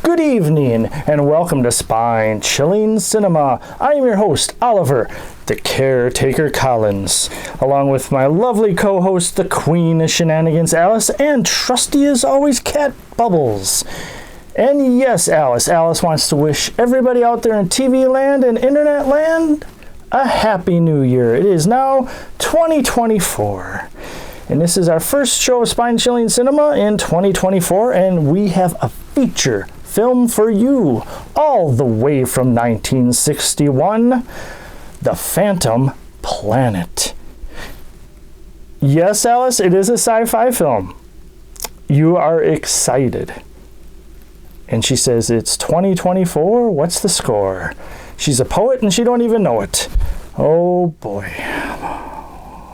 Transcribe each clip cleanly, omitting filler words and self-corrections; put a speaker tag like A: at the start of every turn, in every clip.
A: Good evening and welcome to Spine-Chilling Cinema. I am your host, Oliver, the Caretaker Collins, along with my lovely co-host, the Queen of Shenanigans, Alice, and trusty as always, Cat Bubbles. And yes, Alice wants to wish everybody out there in TV land and internet land a happy new year. It is now 2024. And this is our first show of Spine-Chilling Cinema in 2024, and we have a feature film for you, all the way from 1961, The Phantom Planet. Yes, Alice, it is a sci-fi film. You are excited. And she says, it's 2024, what's the score? She's a poet and she don't even know it. Oh boy.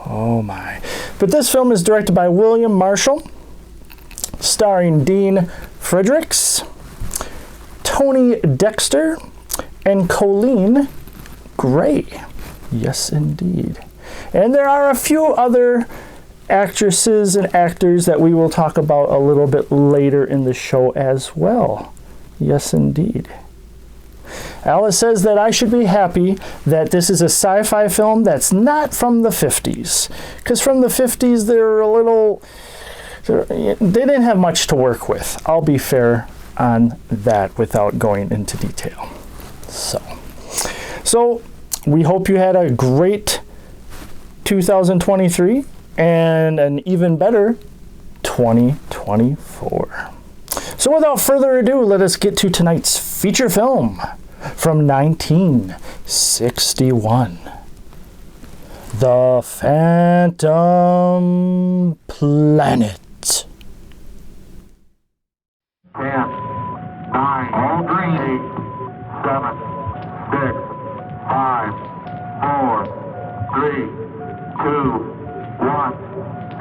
A: Oh my. But this film is directed by William Marshall, starring Dean Fredericks, Tony Dexter, and Coleen Gray. Yes, indeed. And there are a few other actresses and actors that we will talk about a little bit later in the show as well. Yes, indeed. Alice says that I should be happy that this is a sci-fi film that's not from the 50s. Because from the 50s, they didn't have much to work with. I'll be fair on that without going into detail. So we hope you had a great 2023 and an even better 2024. So without further ado, let us get to tonight's feature film from 1961. The Phantom Planet.
B: 10, 9, all green, 8, 7, 6, 5, 4, 3, 2, 1, 0.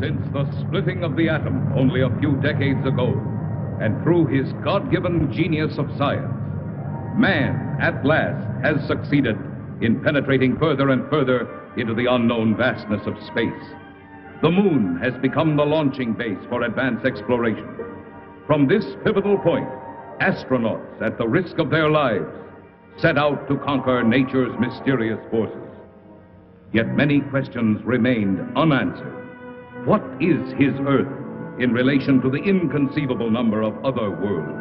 C: Since the splitting of the atom only a few decades ago, and through his God-given genius of science, man, at last, has succeeded in penetrating further and further into the unknown vastness of space. The moon has become the launching base for advanced exploration. From this pivotal point, astronauts, at the risk of their lives, set out to conquer nature's mysterious forces. Yet many questions remained unanswered. What is his Earth in relation to the inconceivable number of other worlds?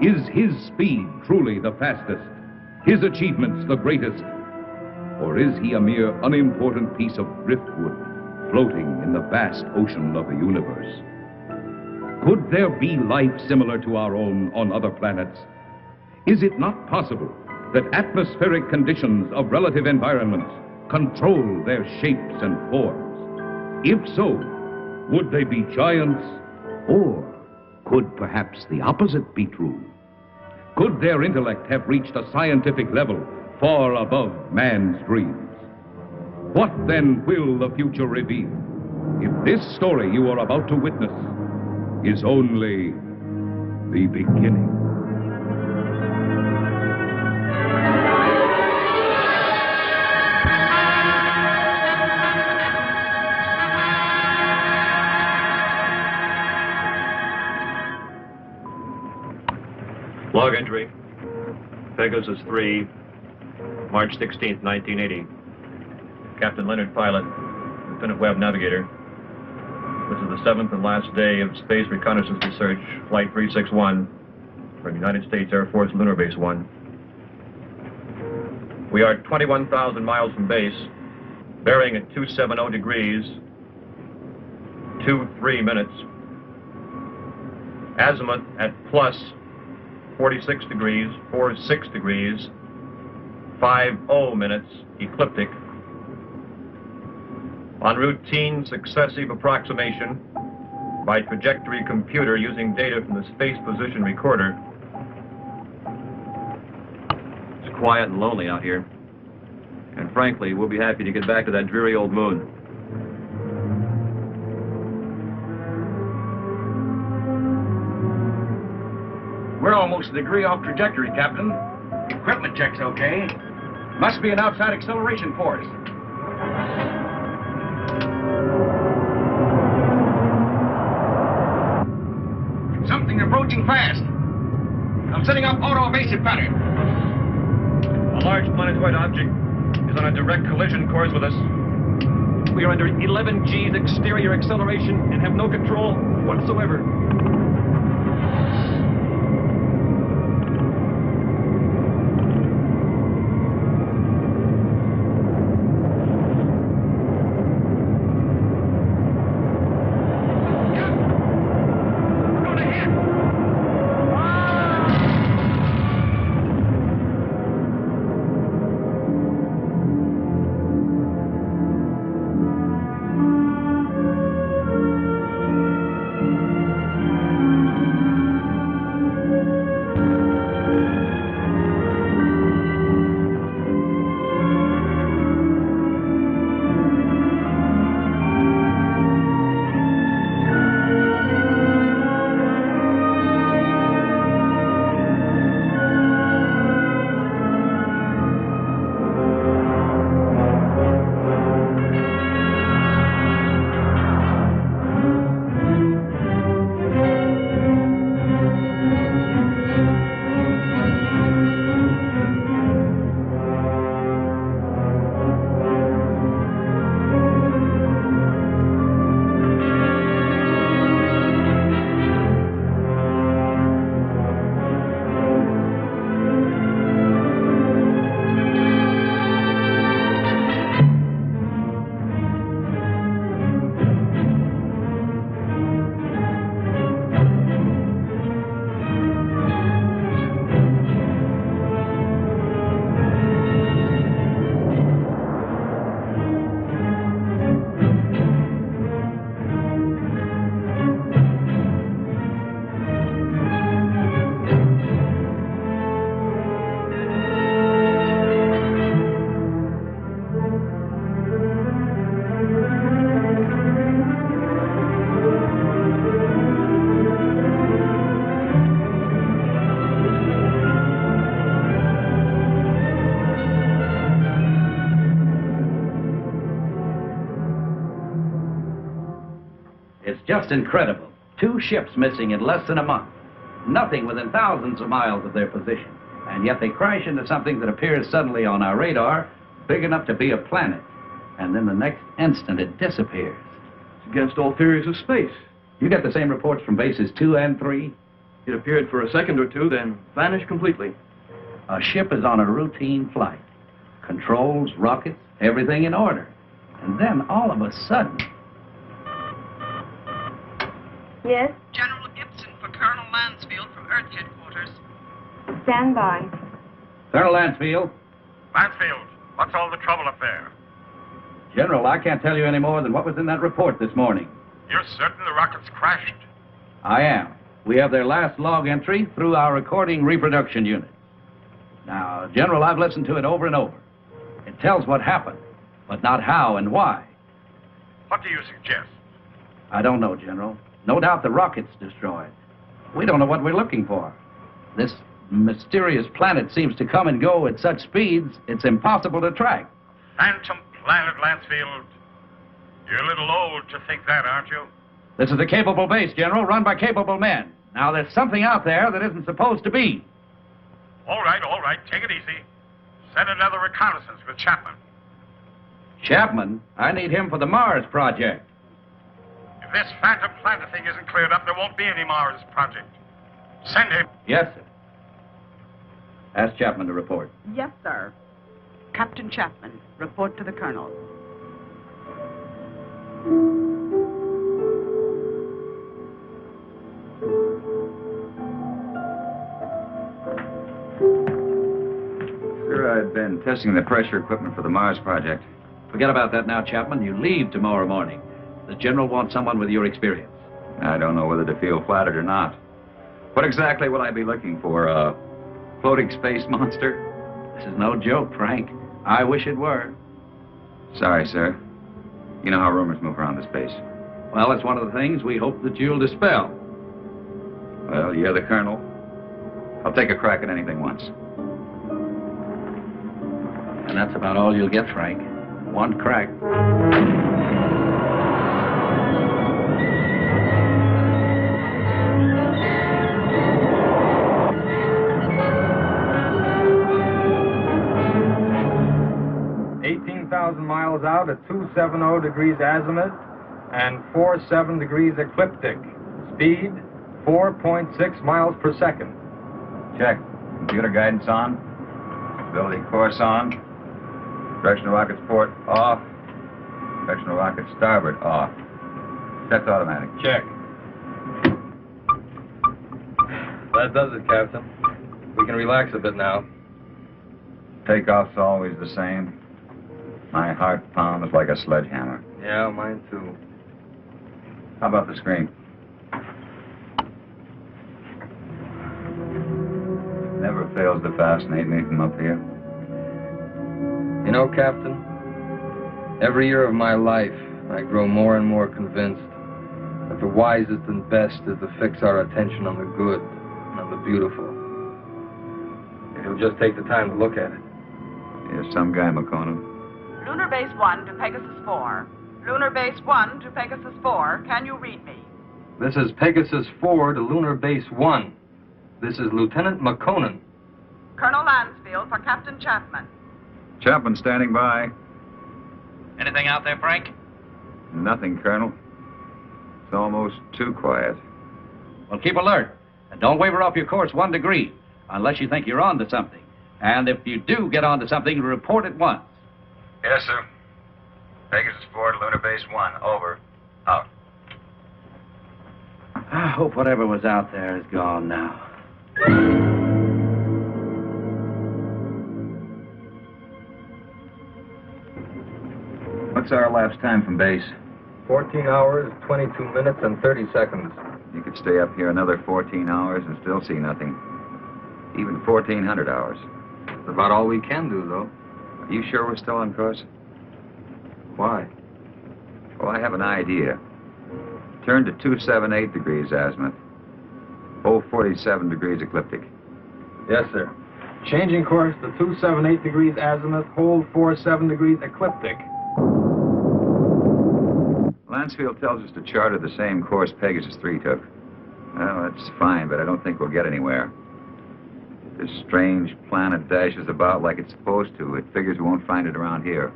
C: Is his speed truly the fastest, his achievements the greatest? Or is he a mere unimportant piece of driftwood floating in the vast ocean of the universe? Could there be life similar to our own on other planets? Is it not possible that atmospheric conditions of relative environments control their shapes and forms? If so, would they be giants? Or could perhaps the opposite be true? Could their intellect have reached a scientific level far above man's dreams? What then will the future reveal if this story you are about to witness is only the beginning?
D: Log entry, Pegasus 3, March 16th, 1980. Captain Leonard, pilot, Lieutenant Webb, navigator. This is the 7th and last day of Space Reconnaissance Research, Flight 361, from United States Air Force Lunar Base 1. We are 21,000 miles from base, bearing at 270 degrees, 23 minutes. Azimuth at plus 46 degrees, 46 degrees, 50 minutes, ecliptic. On routine successive approximation by trajectory computer using data from the space position recorder. It's quiet and lonely out here. And frankly, we'll be happy to get back to that dreary old moon.
E: We're almost a degree off trajectory, Captain. Equipment check's okay. Must be an outside acceleration force. Something approaching fast. I'm setting up auto-evasive pattern.
D: A large planetoid object is on a direct collision course with us.
E: We are under 11 G's exterior acceleration and have no control whatsoever.
F: Just incredible. 2 ships missing in less than a month. Nothing within thousands of miles of their position. And yet they crash into something that appears suddenly on our radar, big enough to be a planet. And then the next instant it disappears.
E: It's against all theories of space.
F: You get the same reports from bases 2 and 3?
E: It appeared for a second or two, then vanished completely.
F: A ship is on a routine flight. Controls, rockets, everything in order. And then all of a sudden...
G: Yes?
H: General Gibson for Colonel Mansfield from Earth Headquarters.
G: Stand by.
F: Colonel Lansfield.
I: Mansfield, what's all the trouble up there?
F: General, I can't tell you any more than what was in that report this morning.
I: You're certain the rockets crashed?
F: I am. We have their last log entry through our recording reproduction unit. Now, General, I've listened to it over and over. It tells what happened, but not how and why.
I: What do you suggest?
F: I don't know, General. No doubt the rocket's destroyed. We don't know what we're looking for. This mysterious planet seems to come and go at such speeds, it's impossible to track.
I: Phantom planet, Lansfield. You're a little old to think that, aren't you?
F: This is a capable base, General, run by capable men. Now, there's something out there that isn't supposed to be.
I: All right, take it easy. Send another reconnaissance with Chapman.
F: Chapman? I need him for the Mars project.
I: If this phantom planet thing isn't cleared up, there won't be any Mars project. Send him.
F: Yes, sir. Ask Chapman to report.
H: Yes, sir. Captain Chapman, report to the Colonel.
J: I've been testing the pressure equipment for the Mars project.
F: Forget about that now, Chapman. You leave tomorrow morning. The General wants someone with your experience.
J: I don't know whether to feel flattered or not. What exactly will I be looking for? A floating space monster?
F: This is no joke, Frank. I wish it were.
J: Sorry, sir. You know how rumors move around the space.
F: Well, it's one of the things we hope that you'll dispel.
J: Well, you're the colonel. I'll take a crack at anything once.
F: And that's about all you'll get, Frank. One crack.
K: Miles out at 270 degrees azimuth and 47 degrees ecliptic. Speed 4.6 miles per second.
J: Check. Computer guidance on. Stability course on. Directional rockets port off. Directional rocket starboard off. Set to automatic.
K: Check. That does it, Captain. We can relax a bit now.
J: Takeoff's always the same. My heart pounds like a sledgehammer.
K: Yeah, mine too.
J: How about the screen? Never fails to fascinate me from up here.
K: You know, Captain, every year of my life, I grow more and more convinced that the wisest and best is to fix our attention on the good and on the beautiful. If you'll just take the time to look at it.
J: You're some guy, McConan.
H: Lunar Base 1 to Pegasus 4. Lunar Base 1 to Pegasus 4. Can you read me?
K: This is Pegasus 4 to Lunar Base 1. This is Lieutenant McConan.
H: Colonel Lansfield for Captain Chapman.
J: Chapman standing by.
F: Anything out there, Frank?
J: Nothing, Colonel. It's almost too quiet.
F: Well, keep alert. And don't waver off your course 1 degree, unless you think you're on to something. And if you do get on to something, report at once.
J: Yes, sir. Pegasus 4 to Lunar Base 1. Over. Out.
F: I hope whatever was out there is gone now.
J: What's our elapsed time from base?
K: 14 hours, 22 minutes, and 30 seconds.
J: You could stay up here another 14 hours and still see nothing. Even 1,400 hours.
K: That's about all we can do, though.
J: Are you sure we're still on course?
K: Why?
J: Well, I have an idea. Turn to 278 degrees azimuth. Hold 47 degrees ecliptic.
K: Yes, sir. Changing course to 278 degrees azimuth, hold 47 degrees ecliptic.
J: Lansfield tells us to charter the same course Pegasus 3 took. Well, that's fine, but I don't think we'll get anywhere. This strange planet dashes about like it's supposed to. It figures we won't find it around here.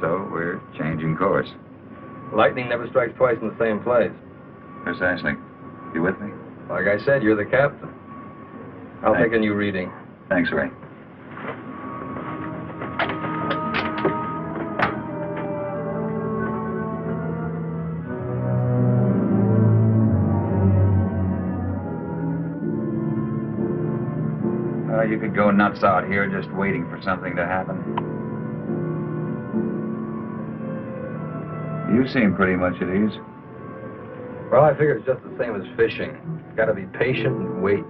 J: So we're changing course.
K: Lightning never strikes twice in the same place.
J: Precisely. You with me?
K: Like I said, you're the captain. I'll take a new reading.
J: Thanks, Ray. You could go nuts out here just waiting for something to happen. You seem pretty much at ease.
K: Well, I figure it's just the same as fishing. Gotta be patient and wait.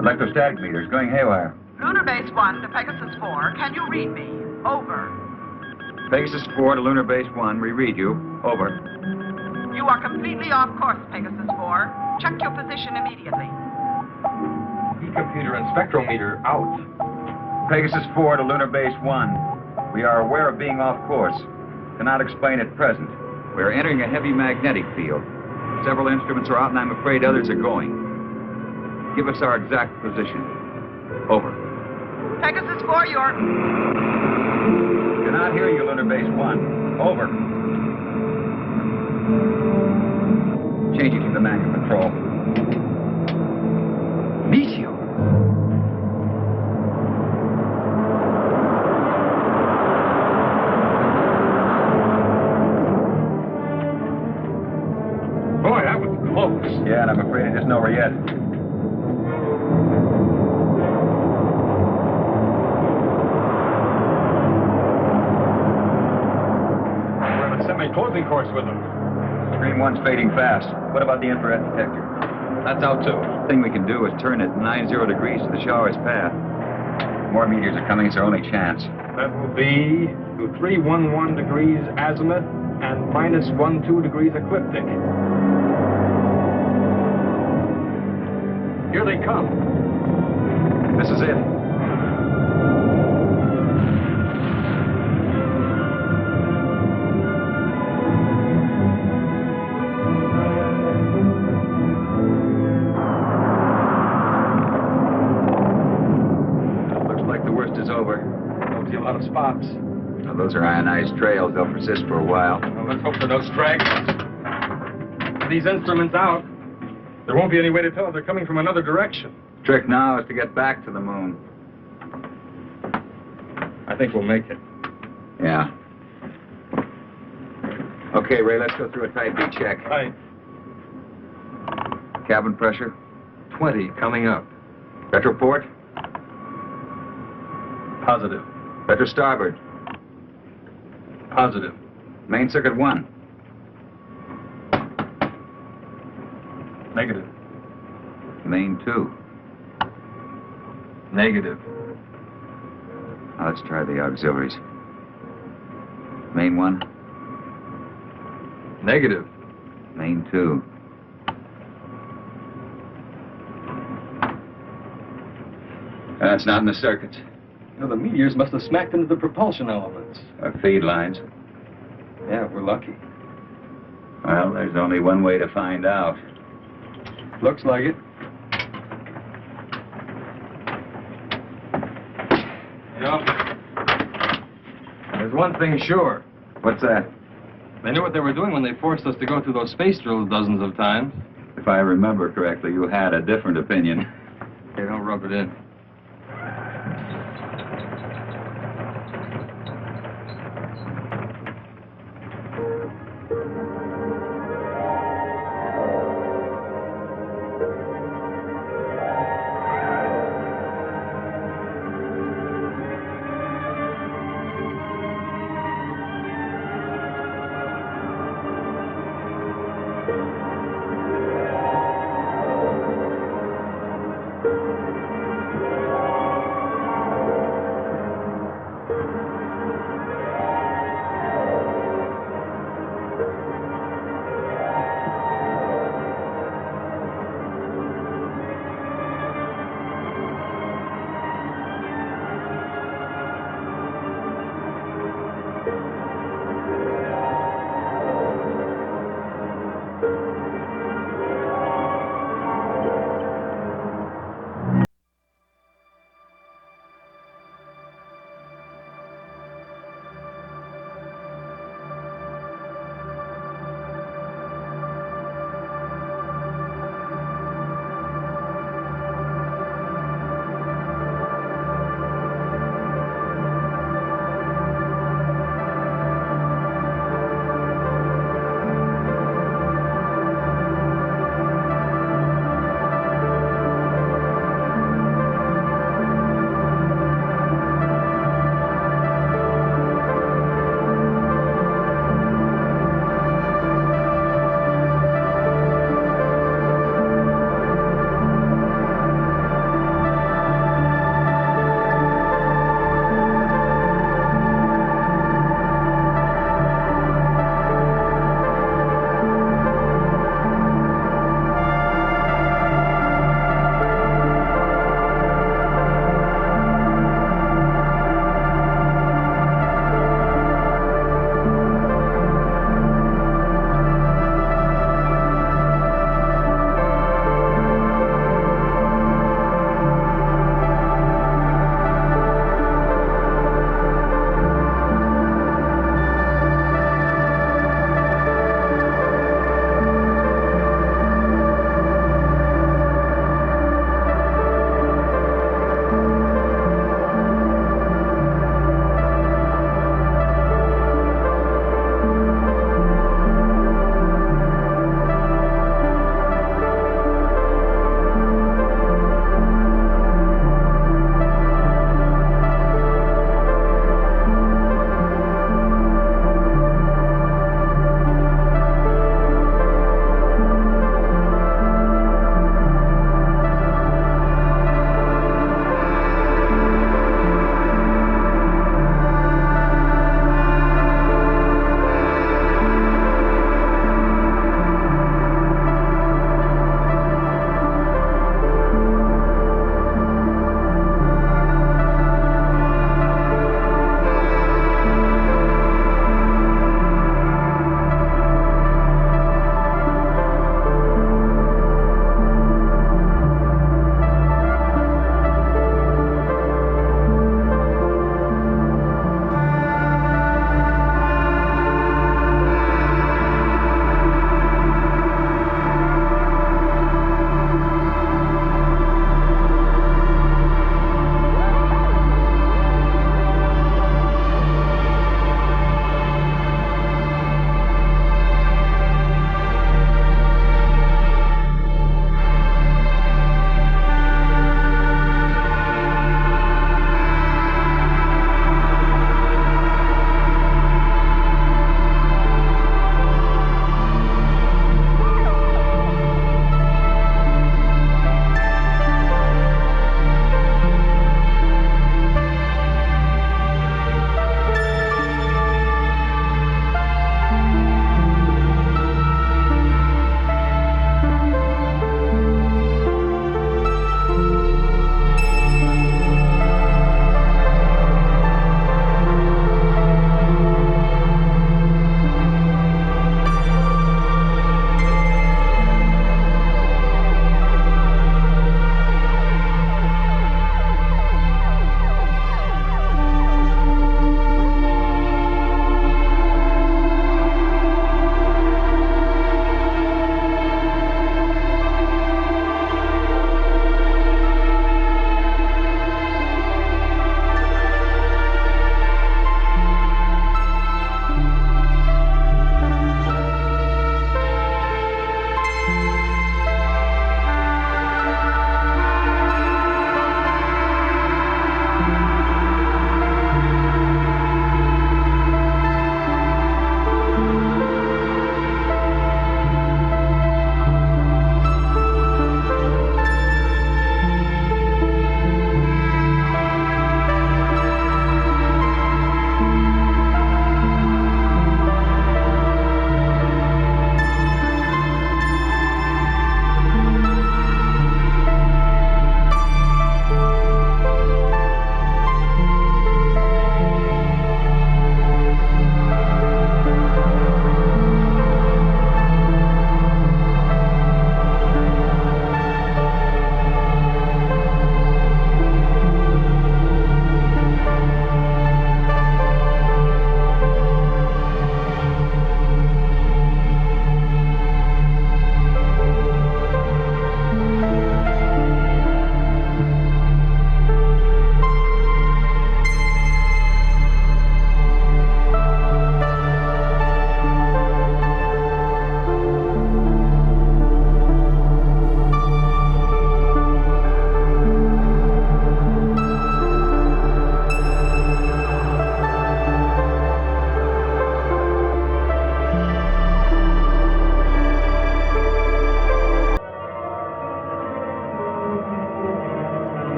J: Electrostatic meters going haywire.
H: Lunar Base 1 to Pegasus 4. Can you read me? Over.
J: Pegasus 4 to Lunar Base 1. We read you. Over.
H: You are completely off course, Pegasus 4. Check your position immediately.
K: E-computer and spectrometer out.
J: Pegasus 4 to Lunar Base 1. We are aware of being off course. Cannot explain at present. We are entering a heavy magnetic field. Several instruments are out, and I'm afraid others are going. Give us our exact position. Over.
H: Pegasus 4, you're...
J: Cannot hear you, Lunar Base 1. Over. Changing to the manual control. Meteor.
K: Boy, that was close.
J: Yeah, and I'm afraid it isn't over yet.
E: closing course with them.
J: Screen 1's fading fast. What about the infrared detector?
D: That's out too.
J: The thing we can do is turn it 90 degrees to the shower's path. More meteors are coming. It's our only chance.
K: That will be to 311 degrees azimuth and minus 12 degrees ecliptic. Here they come.
J: This is it. Looks like the worst is over.
K: Don't see a lot of spots.
J: Now, those are ionized trails. They'll persist for a while.
K: Well, let's hope for no stragglers. With these instruments out, there won't be any way to tell if they're coming from another direction.
J: Trick now is to get back to the moon.
K: I think we'll make it.
J: Yeah. Okay, Ray, let's go through a type B check.
K: Right.
J: Cabin pressure.
K: 20 coming up.
J: Retroport.
K: Positive.
J: Retro starboard.
K: Positive.
J: Main circuit 1.
K: Negative.
J: Main 2.
K: Negative.
J: Now let's try the auxiliaries. Main 1.
K: Negative.
J: Main 2. That's not in the circuits.
K: You know, the meteors must have smacked into the propulsion elements.
J: Feed lines.
K: Yeah, we're lucky.
J: Well, there's only one way to find out.
K: Looks like it. You know, there's one thing sure.
J: What's that?
K: They knew what they were doing when they forced us to go through those space drills dozens of times.
J: If I remember correctly, you had a different opinion.
K: Hey, don't rub it in.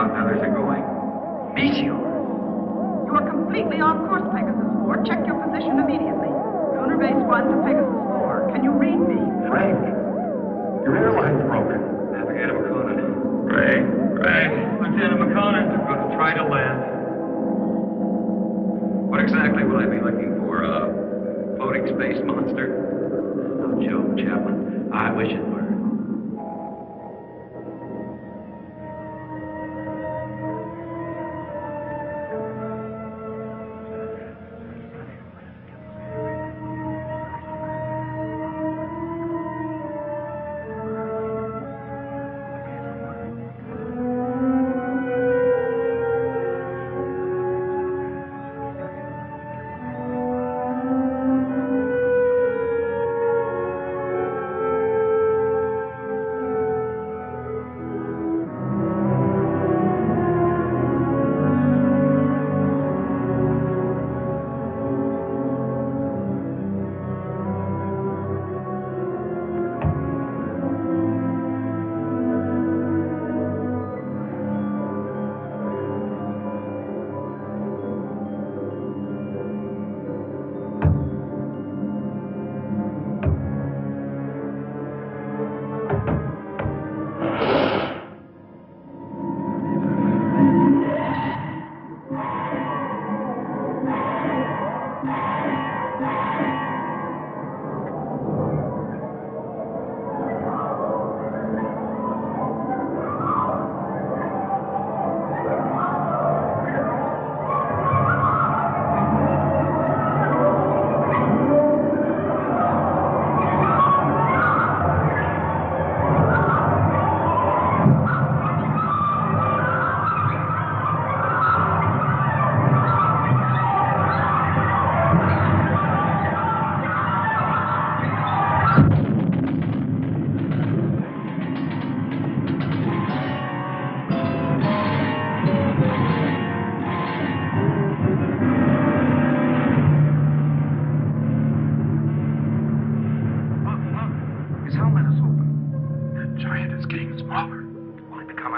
J: about and others are going.
H: Meteor. You are completely on course, Pegasus 4. Check your position immediately. Lunar Base 1 to Pegasus 4. Can you read me?
I: Frank, your airline's broken.
D: Navigator McConan.
J: Ray?
D: Lieutenant McConan. I'm going to try to land.
J: What exactly will I be looking for? A floating space monster?
F: No joke, Chapman. I wish it were.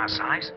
E: Size?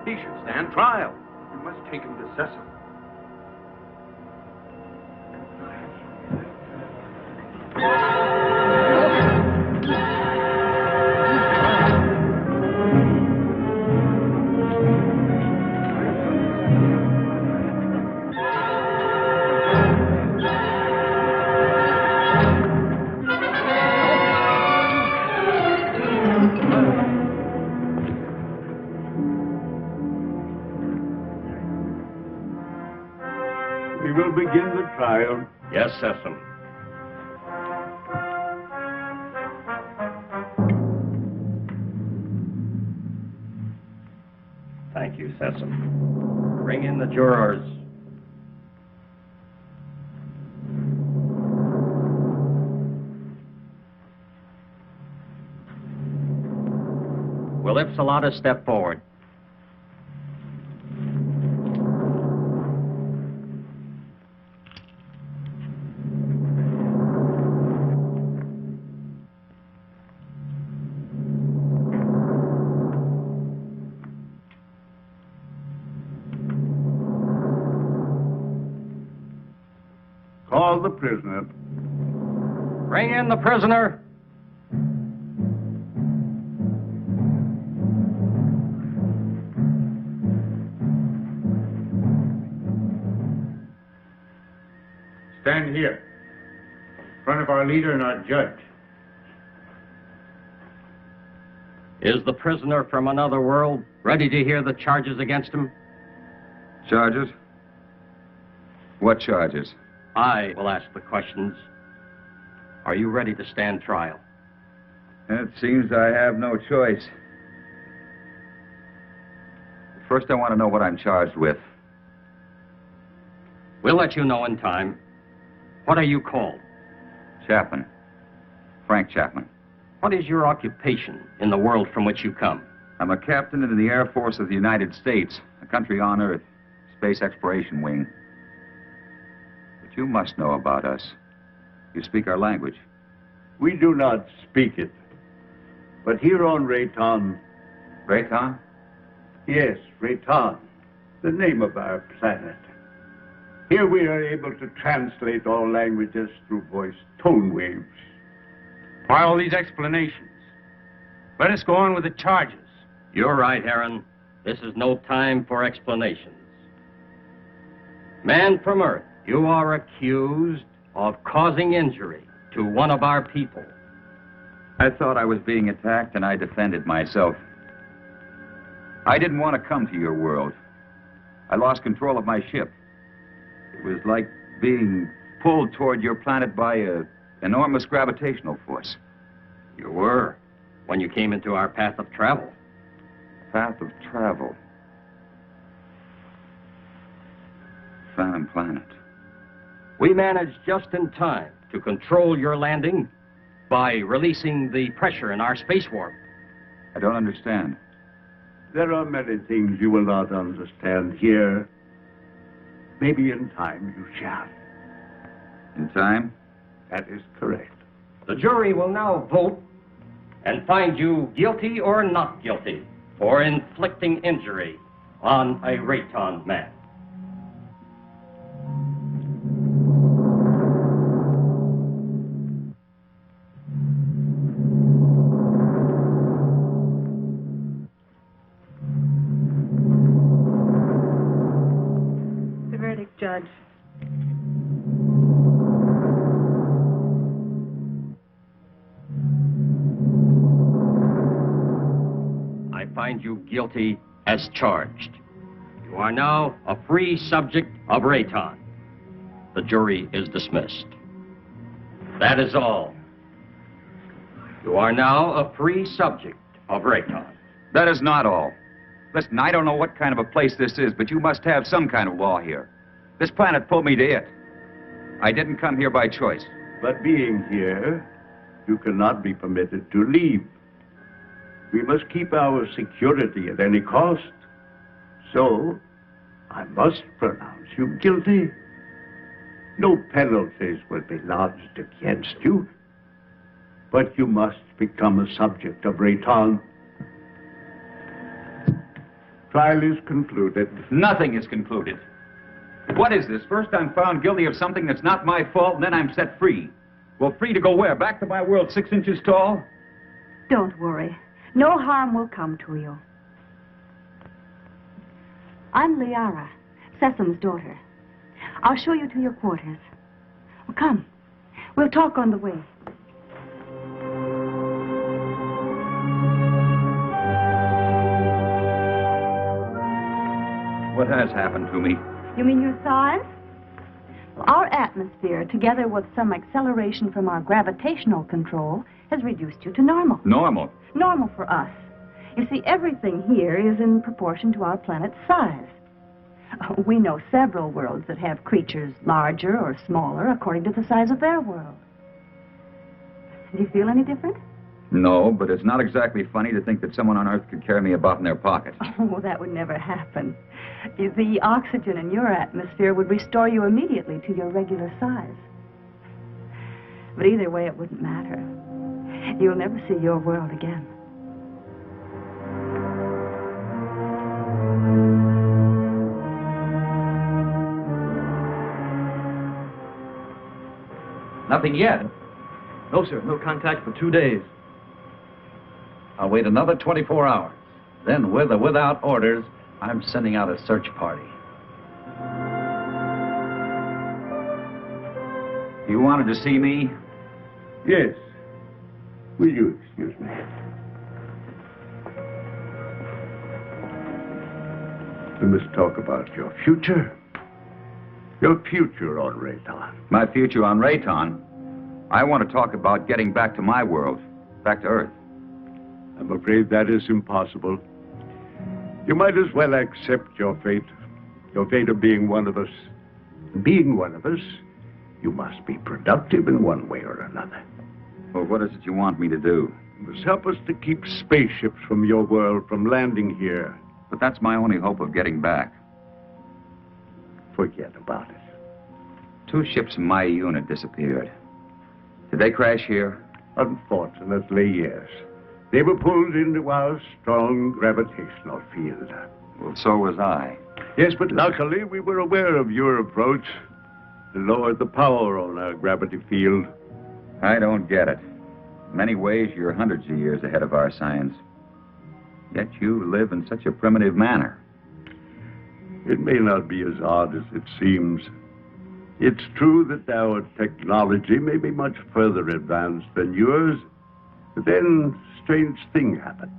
E: He should stand trial. We must take him to Cecil.
I: We will begin the trial.
D: Yes, Cecil. Thank you, Cecil. Bring in the jurors. Will Ipsilata step forward?
L: Call the prisoner.
F: Bring in the prisoner.
I: Stand here, in front of our leader and our judge.
F: Is the prisoner from another world ready to hear the charges against him?
J: Charges? What charges?
F: I will ask the questions. Are you ready to stand trial?
J: It seems I have no choice. First, I want to know what I'm charged with.
F: We'll let you know in time. What are you called?
J: Chapman. Frank Chapman.
F: What is your occupation in the world from which you come?
J: I'm a captain in the Air Force of the United States, a country on Earth, Space Exploration Wing. But you must know about us. You speak our language.
L: We do not speak it. But here on Rayton...
J: Rayton?
L: Yes, Rayton, the name of our planet. Here we are able to translate all languages through voice tone waves.
E: Why all these explanations? Let us go on with the charges.
F: You're right, Aaron. This is no time for explanations. Man from Earth, you are accused of causing injury to one of our people.
J: I thought I was being attacked, and I defended myself. I didn't want to come to your world. I lost control of my ship. It was like being pulled toward your planet by an enormous gravitational force.
F: You were, when you came into our path of travel.
J: Path of travel. Phantom planet.
F: We managed just in time to control your landing by releasing the pressure in our space warp.
J: I don't understand.
L: There are many things you will not understand here. Maybe in time you shall.
J: In time?
L: That is correct.
F: The jury will now vote and find you guilty or not guilty for inflicting injury on a Rayton man.
G: The verdict, Judge.
F: I find you guilty as charged. You are now a free subject of Rayton. The jury is dismissed. That is all. You are now a free subject of Rayton.
J: That is not all. Listen, I don't know what kind of a place this is, but you must have some kind of law here. This planet pulled me to it. I didn't come here by choice.
L: But being here, you cannot be permitted to leave. We must keep our security at any cost. So, I must pronounce you guilty. No penalties will be lodged against you. But you must become a subject of Rayton. Trial is concluded.
J: Nothing is concluded. What is this? First I'm found guilty of something that's not my fault, and then I'm set free. Well, free to go where? Back to my world 6 inches tall?
M: Don't worry. No harm will come to you. I'm Liara, Sesam's daughter. I'll show you to your quarters. Well, come. We'll talk on the way.
J: What has happened to me?
M: You mean your size? Well, our atmosphere, together with some acceleration from our gravitational control, has reduced you to normal.
J: Normal?
M: Normal for us. You see, everything here is in proportion to our planet's size. We know several worlds that have creatures larger or smaller according to the size of their world. Do you feel any different?
J: No, but it's not exactly funny to think that someone on Earth could carry me about in their pocket.
M: Oh, that would never happen. The oxygen in your atmosphere would restore you immediately to your regular size. But either way, it wouldn't matter. You'll never see your world again.
F: Nothing yet.
K: No, sir. No contact for 2 days.
F: I'll wait another 24 hours. Then, with or without orders, I'm sending out a search party.
J: You wanted to see me?
L: Yes. Will you excuse me? We must talk about your future. Your future on Rayton.
J: My future on Rayton? I want to talk about getting back to my world, back to Earth.
L: I'm afraid that is impossible. You might as well accept your fate of being one of us. Being one of us, you must be productive in one way or another.
J: Well, what is it you want me to do?
L: You must help us to keep spaceships from your world from landing here.
J: But that's my only hope of getting back.
L: Forget about it.
J: 2 ships in my unit disappeared. Did they crash here?
L: Unfortunately, yes. They were pulled into our strong gravitational field.
J: Well, so was I.
L: Yes, but luckily we were aware of your approach and lowered the power on our gravity field.
J: I don't get it. In many ways, you're hundreds of years ahead of our science. Yet you live in such a primitive manner.
L: It may not be as odd as it seems. It's true that our technology may be much further advanced than yours, but then a strange thing happened.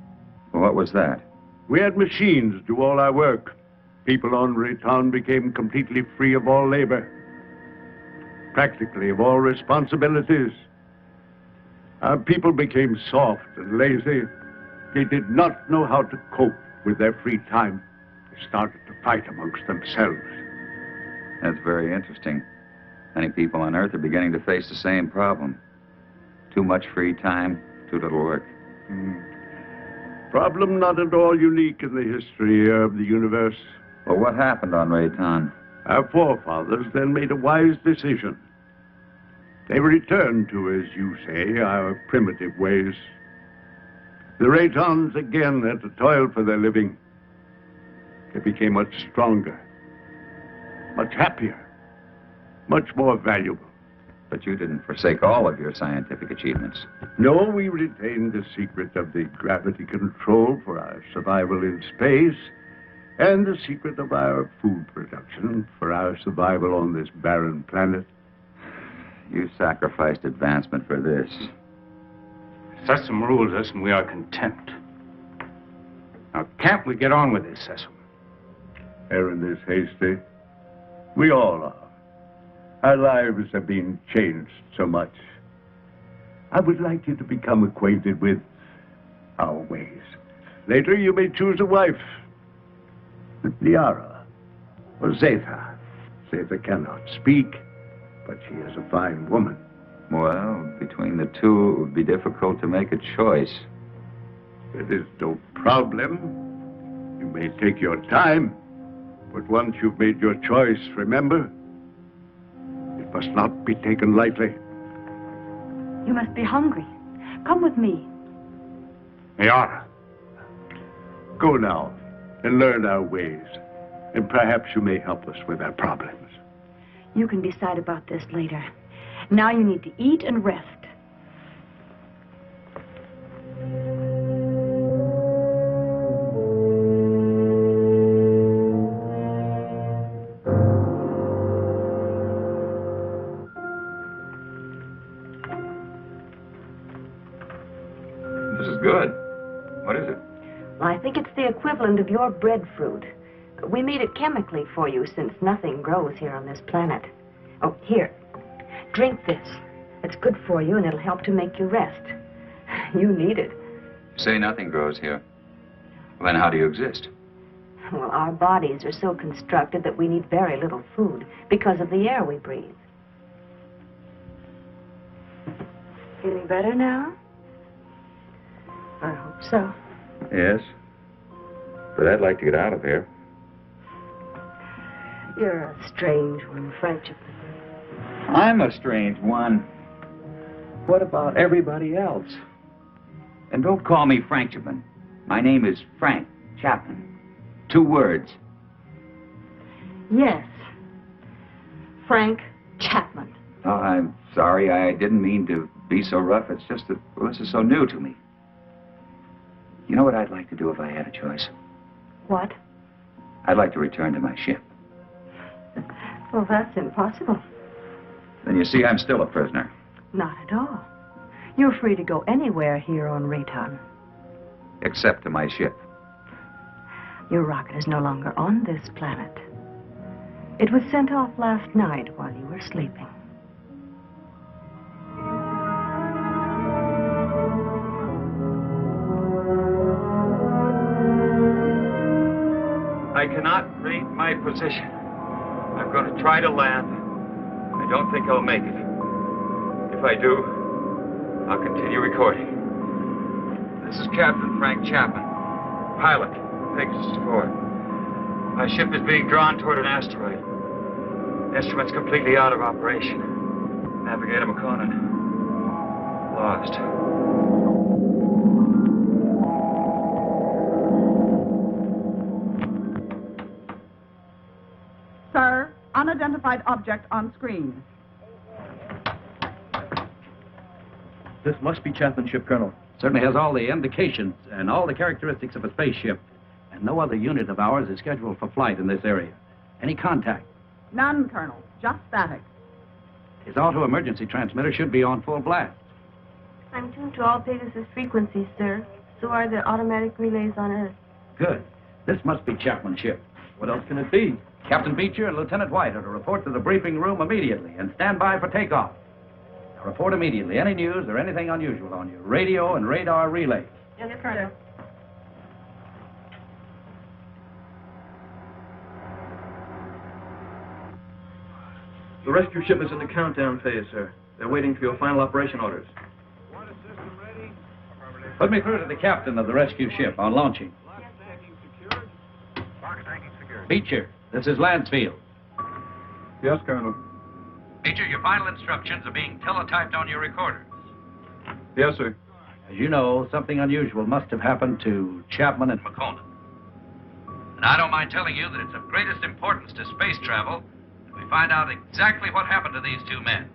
J: Well, what was that?
L: We had machines do all our work. People on Rayton became completely free of all labor, practically of all responsibilities. Our people became soft and lazy. They did not know how to cope with their free time. They started to fight amongst themselves.
J: That's very interesting. Many people on Earth are beginning to face the same problem. Too much free time, too little work.
L: Problem not at all unique in the history of the universe.
J: Well, what happened on Rayton?
L: Our forefathers then made a wise decision. They returned to, as you say, our primitive ways. The Raytons again had to toil for their living. They became much stronger, much happier, much more valuable.
J: But you didn't forsake all of your scientific achievements.
L: No, we retained the secret of the gravity control for our survival in space, and the secret of our food production for our survival on this barren planet.
J: You sacrificed advancement for this.
E: Sesame rules us, and we are content. Now, can't we get on with this, Sesame?
L: Errand is hasty. We all are. Our lives have been changed so much. I would like you to become acquainted with our ways. Later, you may choose a wife. With Liara or Zeta. Zeta cannot speak, but she is a fine woman.
J: Well, between the two, it would be difficult to make a choice.
L: It is no problem. You may take your time, but once you've made your choice, remember, it must not be taken lightly.
M: You must be hungry. Come with me.
L: Liara, go now and learn our ways, and perhaps you may help us with our problems.
M: You can decide about this later. Now you need to eat and rest.
J: This is good. What is it?
M: Well, I think it's the equivalent of your breadfruit. We made it chemically for you since nothing grows here on this planet. Oh, here. Drink this. It's good for you and it'll help to make you rest. You need it.
J: You say nothing grows here. Well, then how do you exist?
M: Well, our bodies are so constructed that we need very little food because of the air we breathe. Feeling better now? I hope so.
J: Yes. But I'd like to get out of here.
M: You're a strange one, Frank Chapman.
J: I'm a strange one. What about everybody else? And don't call me Frank Chapman. My name is Frank Chapman. 2 words.
M: Yes. Frank Chapman.
J: Oh, I'm Sorry, I didn't mean to be so rough. It's just that, well, this is so new to me. You know what I'd like to do if I had a choice?
M: What?
J: I'd like to return to my ship.
M: Well, that's impossible.
J: Then you see, I'm still a prisoner.
M: Not at all. You're free to go anywhere here on Rayton.
J: Except to my ship.
M: Your rocket is no longer on this planet. It was sent off last night while you were sleeping.
D: I cannot read my position. I'm going to try to land. I don't think I'll make it. If I do, I'll continue recording. This is Captain Frank Chapman, pilot, Pegasus 4. My ship is being drawn toward an asteroid. Instruments completely out of operation. Navigator McConan, lost.
H: Sir, unidentified object on screen.
D: This must be Chapman's ship, Colonel.
F: Certainly has all the indications and all the characteristics of a spaceship. And no other unit of ours is scheduled for flight in this area. Any contact?
H: None, Colonel. Just static.
F: His auto-emergency transmitter should be on full blast.
G: I'm tuned to all Pegasus frequencies, sir. So are the automatic relays on Earth.
F: Good. This must be Chapman's ship.
D: What else can it be?
F: Captain Beecher and Lieutenant White are to report to the briefing room immediately and stand by for takeoff. Now report immediately any news or anything unusual on your radio and radar relays.
G: Yes, Colonel.
D: The rescue ship is in the countdown phase, sir. They're waiting for your final operation orders.
F: Put me through to the captain of the rescue ship on launching. Beecher, this is Lansfield.
N: Yes, Colonel.
F: Beecher, your final instructions are being teletyped on your recorders.
N: Yes, sir.
F: As you know, something unusual must have happened to Chapman and McConan. And I don't mind telling you that it's of greatest importance to space travel that we find out exactly what happened to these two men.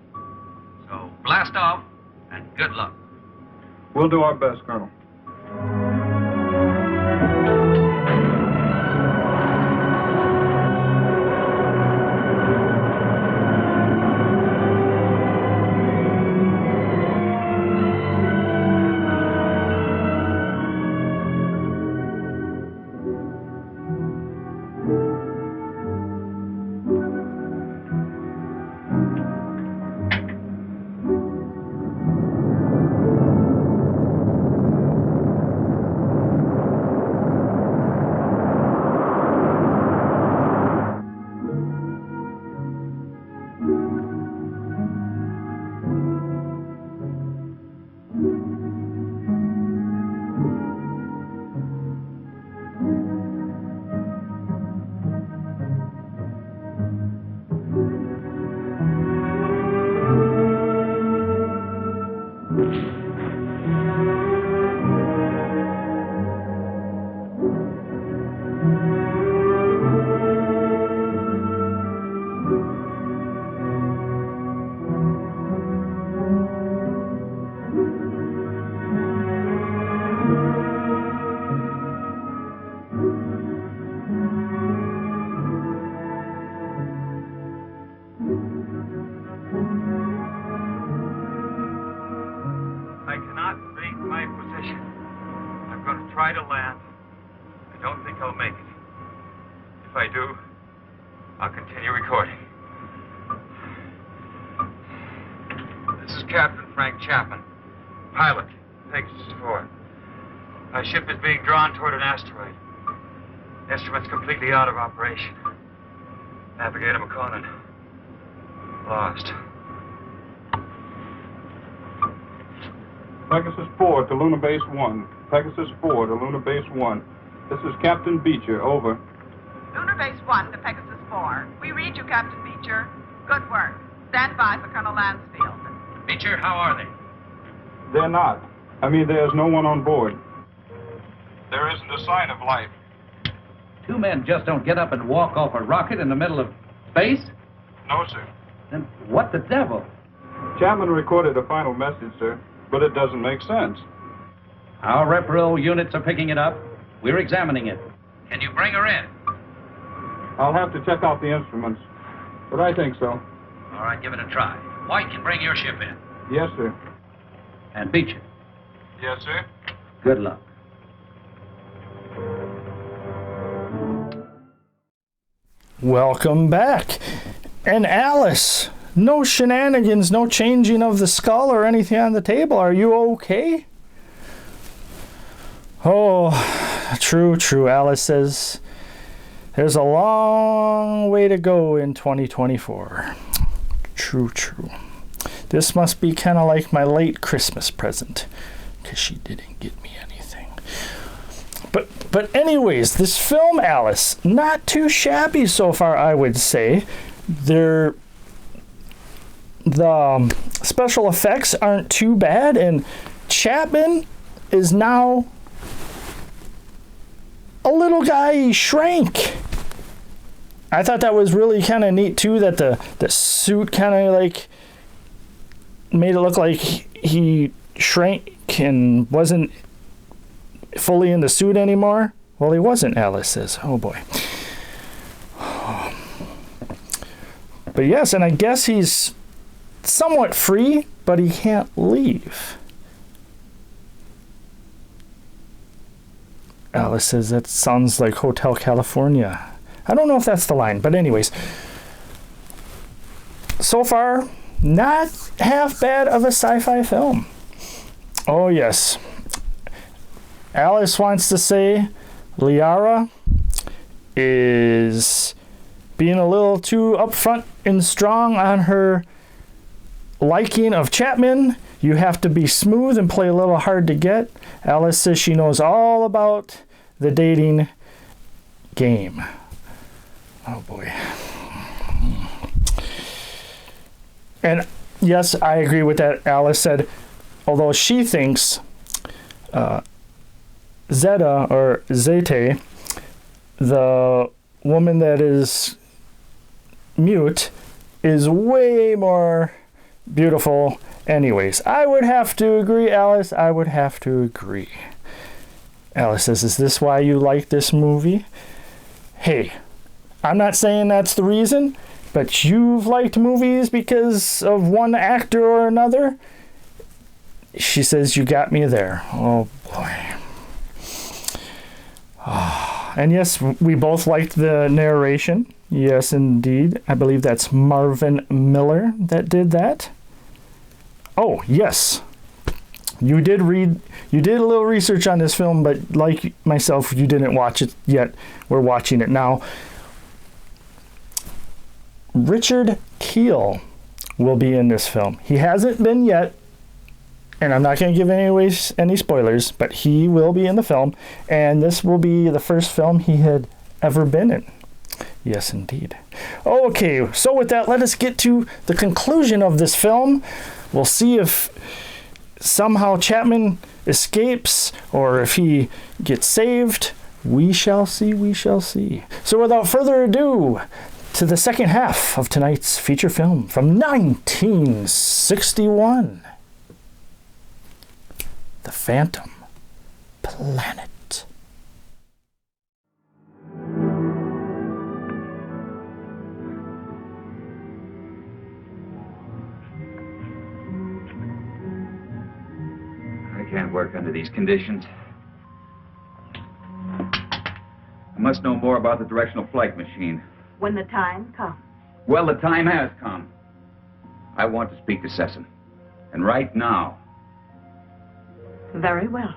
F: So blast off, and good luck.
N: We'll do our best, Colonel.
D: Try to land. I don't think I'll make it. If I do, I'll continue recording. This is Captain Frank Chapman, pilot, Pegasus 4. My ship is being drawn toward an asteroid. Instruments completely out of operation. Navigator McConan, lost.
N: Pegasus 4 to Lunar Base 1. Pegasus 4 to Lunar Base 1. This is Captain Beecher, over.
H: Lunar Base 1 to Pegasus 4. We read you, Captain Beecher. Good work. Stand by for Colonel Lansfield.
F: Beecher, how are they?
N: They're not. I mean, there's no one on board.
I: There isn't a sign of life.
F: Two men just don't get up and walk off a rocket in the middle of space?
I: No, sir.
F: Then what the devil?
N: Chapman recorded a final message, sir, but it doesn't make sense.
F: Our referral units are picking it up. We're examining it. Can you bring her in?
N: I'll have to check out the instruments, but I think so.
F: All right, give it a try. White can bring your ship in.
N: Yes, sir.
F: And Beecher.
N: Yes, sir.
F: Good luck.
A: Welcome back. And Alice, no shenanigans, no changing of the skull or anything on the table. Are you okay? Oh, true. Alice says there's a long way to go in 2024. True. This must be kind of like my late Christmas present, because she didn't get me anything. But anyways, this film, Alice, not too shabby so far, I would say. The special effects aren't too bad, and Chapman is now a little guy. He shrank. I thought that was really kind of neat too, that the suit kind of like made it look like he shrank and wasn't fully in the suit anymore. Well, he wasn't, Alice says. Oh boy. But yes, and I guess he's somewhat free, but he can't leave. Alice says that sounds like Hotel California. I don't know if that's the line, but anyways. So far, not half bad of a sci-fi film. Oh yes. Alice wants to say Liara is being a little too upfront and strong on her liking of Chapman. You have to be smooth and play a little hard to get. Alice says she knows all about the dating game. Oh boy. And yes, I agree with that. Alice said, although she thinks Zeta or Zete, the woman that is mute, is way more beautiful. Anyways, I would have to agree, Alice. I would have to agree. Alice says, is this why you like this movie? Hey, I'm not saying that's the reason, but you've liked movies because of one actor or another. She says, you got me there. Oh boy. And yes, we both liked the narration. Yes, indeed. I believe that's Marvin Miller that did that. Oh, yes. You did a little research on this film, but like myself, you didn't watch it yet. We're watching it now. Richard Kiel will be in this film. He hasn't been yet, and I'm not going to give any spoilers, but he will be in the film, and this will be the first film he had ever been in. Yes, indeed. Okay, so with that, let us get to the conclusion of this film. We'll see if somehow Chapman escapes or if he gets saved. We shall see, we shall see. So without further ado, to the second half of tonight's feature film from 1961. The Phantom Planet.
J: I can't work under these conditions. I must know more about the directional flight machine.
M: When the time comes.
J: Well, the time has come. I want to speak to Sesson. And right now.
M: Very well.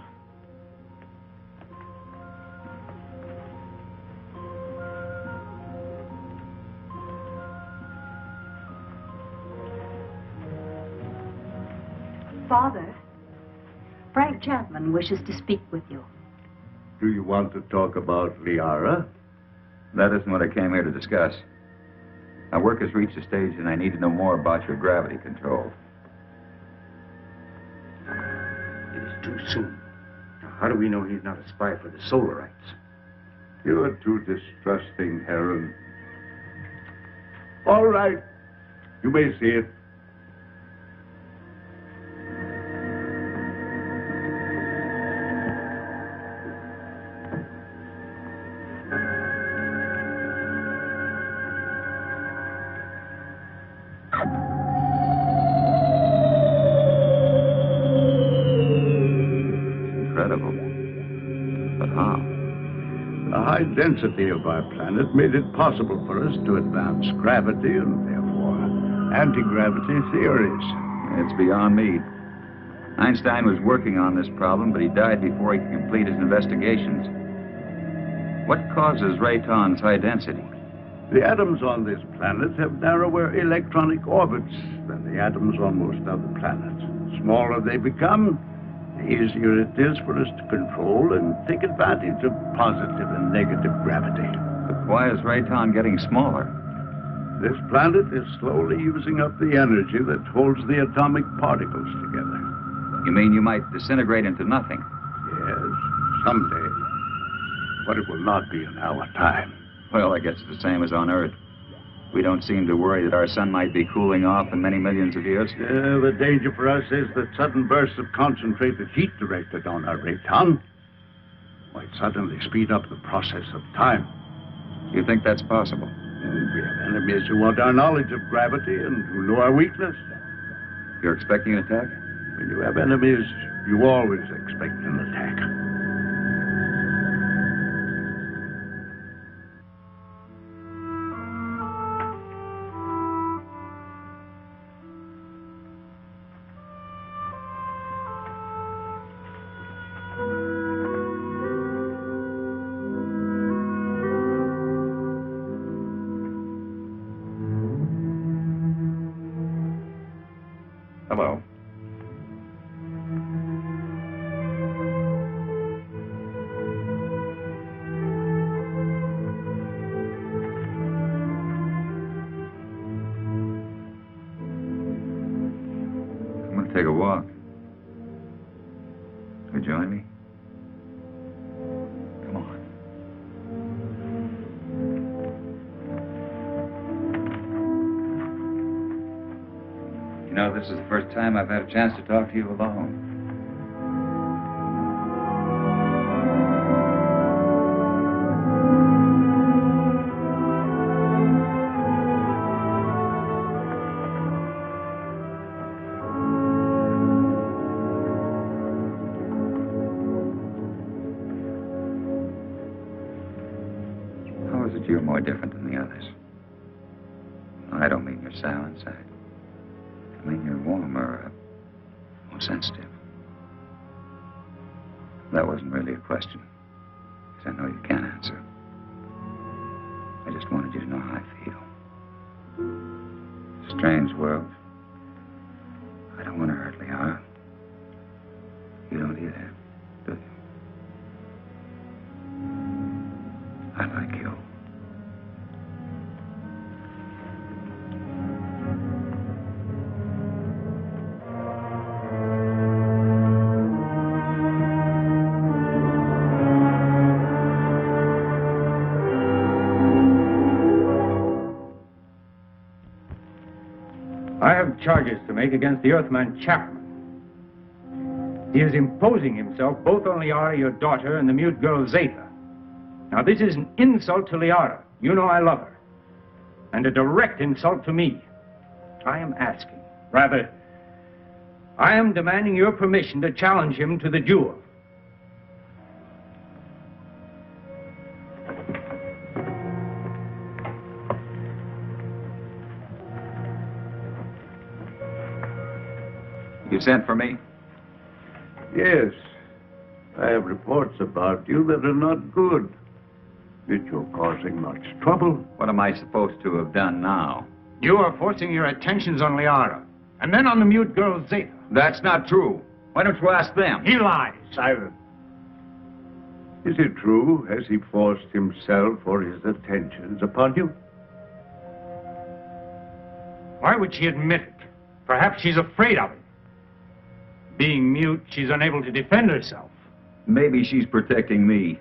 M: Father, Frank Chapman wishes to speak with you.
L: Do you want to talk about Liara?
J: That isn't what I came here to discuss. My work has reached a stage and I need to know more about your gravity control.
E: It is too soon. Now, how do we know he's not a spy for the Solarites?
L: You are too distrusting, Heron. All right. You may see it.
J: Incredible. But how?
L: The high density of our planet made it possible for us to advance gravity and therefore anti-gravity theories.
J: It's beyond me. Einstein was working on this problem, but he died before he could complete his investigations. What causes Rayton's high density?
L: The atoms on this planet have narrower electronic orbits than the atoms on most other planets. The smaller they become, the easier it is for us to control and take advantage of positive and negative gravity.
J: But why is Rayton getting smaller?
L: This planet is slowly using up the energy that holds the atomic particles together.
J: You mean you might disintegrate into nothing?
L: Yes, someday. But it will not be in our time.
J: Well, I guess it's the same as on Earth. We don't seem to worry that our sun might be cooling off in many millions of years.
L: The danger for us is that sudden bursts of concentrated heat directed on our Rayton might suddenly speed up the process of time.
J: You think that's possible?
L: We have enemies who want our knowledge of gravity and who know our weakness.
J: You're expecting an attack?
L: When you have enemies, you always expect an attack.
J: Hello. I'm going to take a walk. Will you join me? Come on. You know, this is the first time I've had a chance to talk to you alone. How is it you're more different than the others? I don't mean you're sour inside. I mean, you're warmer, more sensitive. That wasn't really a question, because I know you can't answer. I just wanted you to know how I feel. It's a strange world. I don't want to hurt Liara. You don't either, do you? I like you.
O: I have charges to make against the Earthman Chapman. He is imposing himself both on Liara, your daughter, and the mute girl Zeta. Now, this is an insult to Liara. You know I love her. And a direct insult to me. I am asking, rather, I am demanding your permission to challenge him to the duel.
J: You sent for me?
L: Yes. I have reports about you that are not good. That you're causing much trouble.
J: What am I supposed to have done now?
O: You are forcing your attentions on Liara, and then on the mute girl Zeta.
J: That's not true. Why don't you ask them?
O: He lies.
L: Silence. Is it true? Has he forced himself or his attentions upon you?
O: Why would she admit it? Perhaps she's afraid of him. Being mute, she's unable to defend herself.
J: Maybe she's protecting me.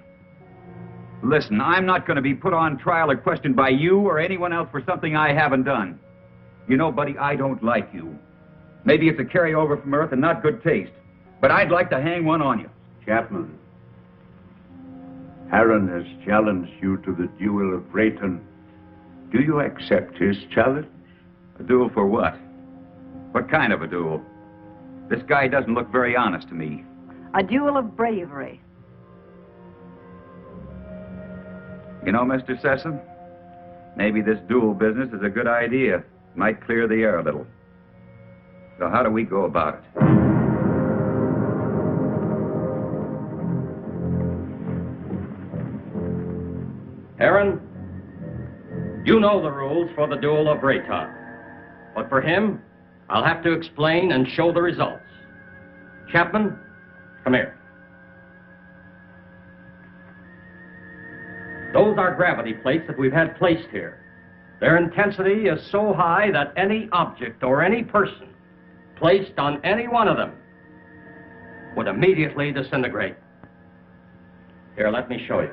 J: Listen, I'm not going to be put on trial or questioned by you or anyone else for something I haven't done. You know, buddy, I don't like you. Maybe it's a carryover from Earth and not good taste, but I'd like to hang one on you.
L: Chapman, Aaron has challenged you to the duel of Rayton. Do you accept his challenge?
J: A duel for what? What kind of a duel? This guy doesn't look very honest to me.
M: A duel of bravery.
J: You know, Mr. Sessom, maybe this duel business is a good idea. Might clear the air a little. So how do we go about it?
P: Aaron, you know the rules for the duel of Rayton. But for him, I'll have to explain and show the results. Chapman, come here. Those are gravity plates that we've had placed here. Their intensity is so high that any object or any person placed on any one of them would immediately disintegrate. Here, let me show you.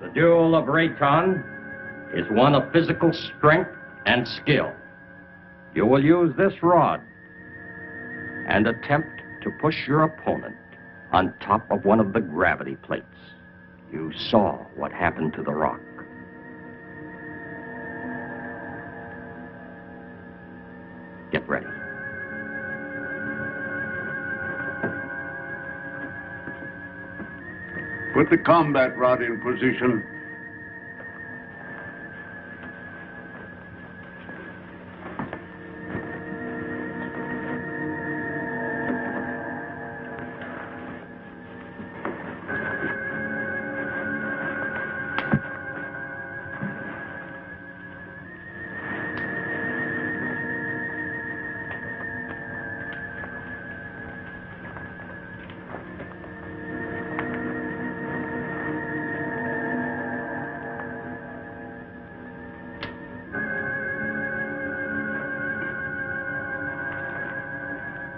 P: The duel of Rayton is one of physical strength and skill. You will use this rod and attempt to push your opponent on top of one of the gravity plates. You saw what happened to the rock. Get ready.
L: Put the combat rod in position.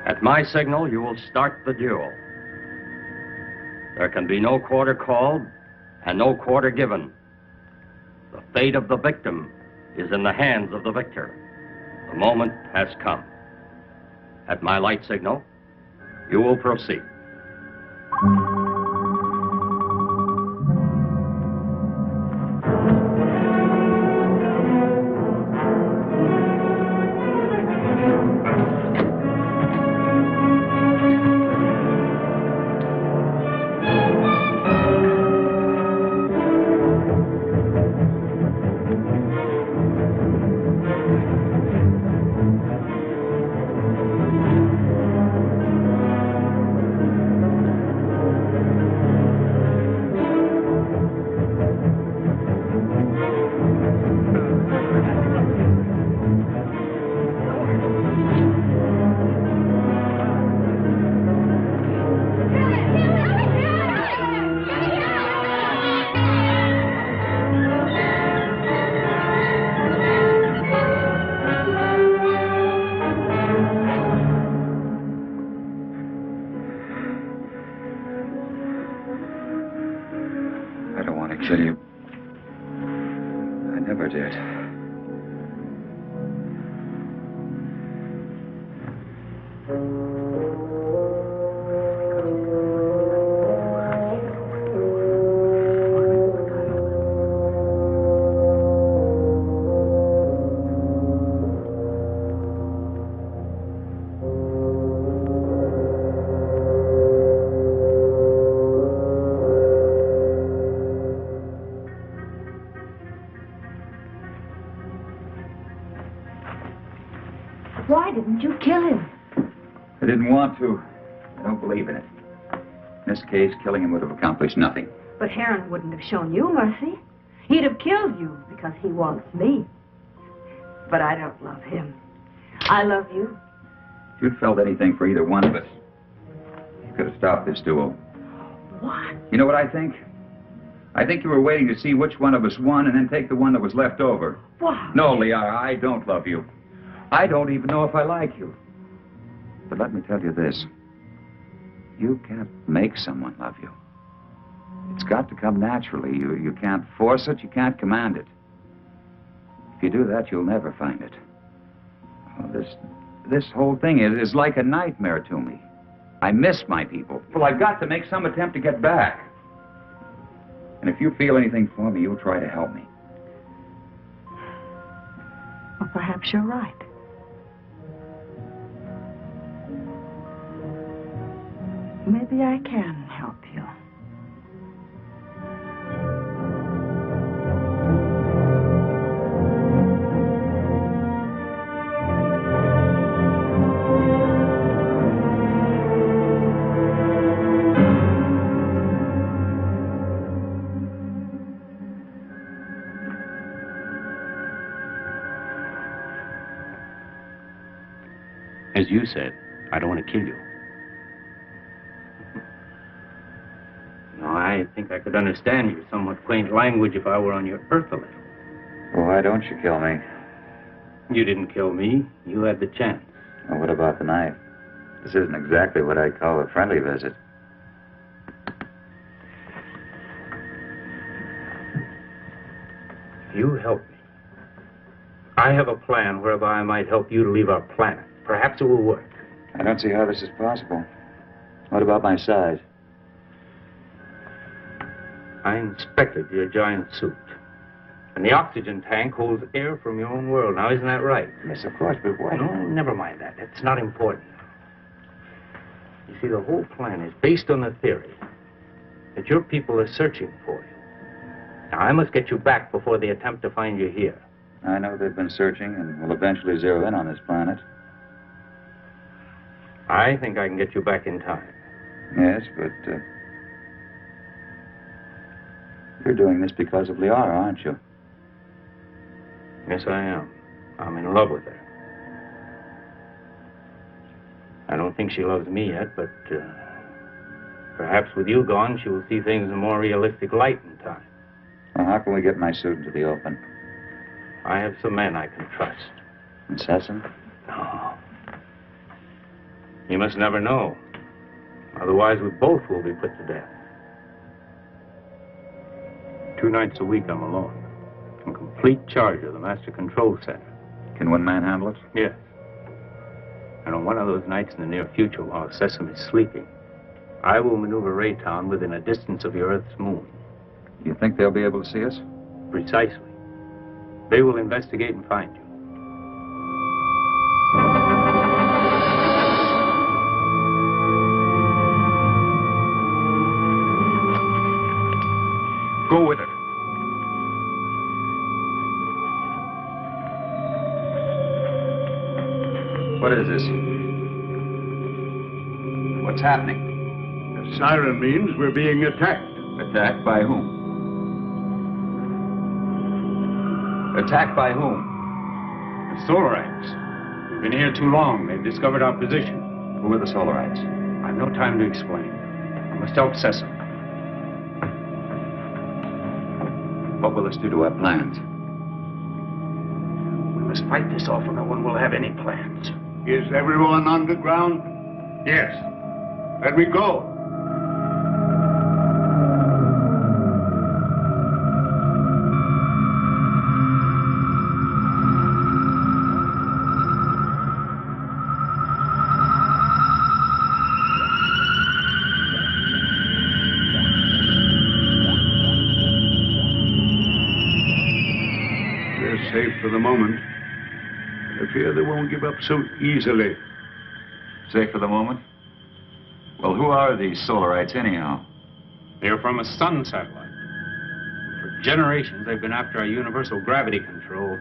P: At my signal, you will start the duel. There can be no quarter called and no quarter given. The fate of the victim is in the hands of the victor. The moment has come. At my light signal, you will proceed.
J: Kill you. I never did.
M: Why didn't you kill him?
J: I didn't want to. I don't believe in it. In this case, killing him would have accomplished nothing.
M: But Heron wouldn't have shown you mercy. He'd have killed you because he wants me. But I don't love him. I love you.
J: If you'd felt anything for either one of us, you could have stopped this duel.
M: What?
J: You know what I think? I think you were waiting to see which one of us won and then take the one that was left over.
M: What?
J: No, Liara, I don't love you. I don't even know if I like you. But let me tell you this. You can't make someone love you. It's got to come naturally. You can't force it, you can't command it. If you do that, you'll never find it. Well, this whole thing is like a nightmare to me. I miss my people. Well, I've got to make some attempt to get back. And if you feel anything for me, you'll try to help me.
M: Well, perhaps you're right. Maybe I can help you.
Q: As you said, I don't want to kill you. No, I think I could understand your somewhat quaint language if I were on your Earth a little.
J: Well, why don't you kill me?
Q: You didn't kill me. You had the chance.
J: Well, what about the knife? This isn't exactly what I'd call a friendly visit.
Q: You help me. I have a plan whereby I might help you to leave our planet. Perhaps it will work.
J: I don't see how this is possible. What about my size?
Q: I inspected your giant suit. And the oxygen tank holds air from your own world. Now, isn't that right?
J: Yes, of course, but why?
Q: No, never mind that. It's not important. You see, the whole plan is based on the theory that your people are searching for you. Now, I must get you back before they attempt to find you here.
J: I know they've been searching and will eventually zero in on this planet.
Q: I think I can get you back in time.
J: Yes, but you're doing this because of Liara, aren't you?
Q: Yes, I am. I'm in love with her. I don't think she loves me yet, but perhaps with you gone, she will see things in a more realistic light in time.
J: Well, how can we get my suit into the open?
Q: I have some men I can trust.
J: Assassin?
Q: No. You must never know. Otherwise, we both will be put to death. 2 nights a week, I'm alone. In complete charge of the Master Control Center.
J: Can one man handle it?
Q: Yes. And on one of those nights in the near future, while Sesame's sleeping, I will maneuver Raytown within a distance of your Earth's moon.
J: You think they'll be able to see us?
Q: Precisely. They will investigate and find you.
E: Go with it.
J: What is this? What's happening?
L: The siren means we're being attacked.
J: Attacked by whom? Attacked by whom?
O: The Solarites. We've been here too long. They've discovered our position.
J: Who are the Solarites?
O: I've no time to explain. I must help Sesame.
J: What will this do to our plans?
O: We must fight this off or no one will have any plans.
L: Is everyone underground?
O: Yes.
L: Let me go. Safe for the moment. I fear they won't give up so easily.
J: Safe for the moment? Well, who are these Solarites, anyhow?
O: They're from a sun satellite. For generations, they've been after our universal gravity control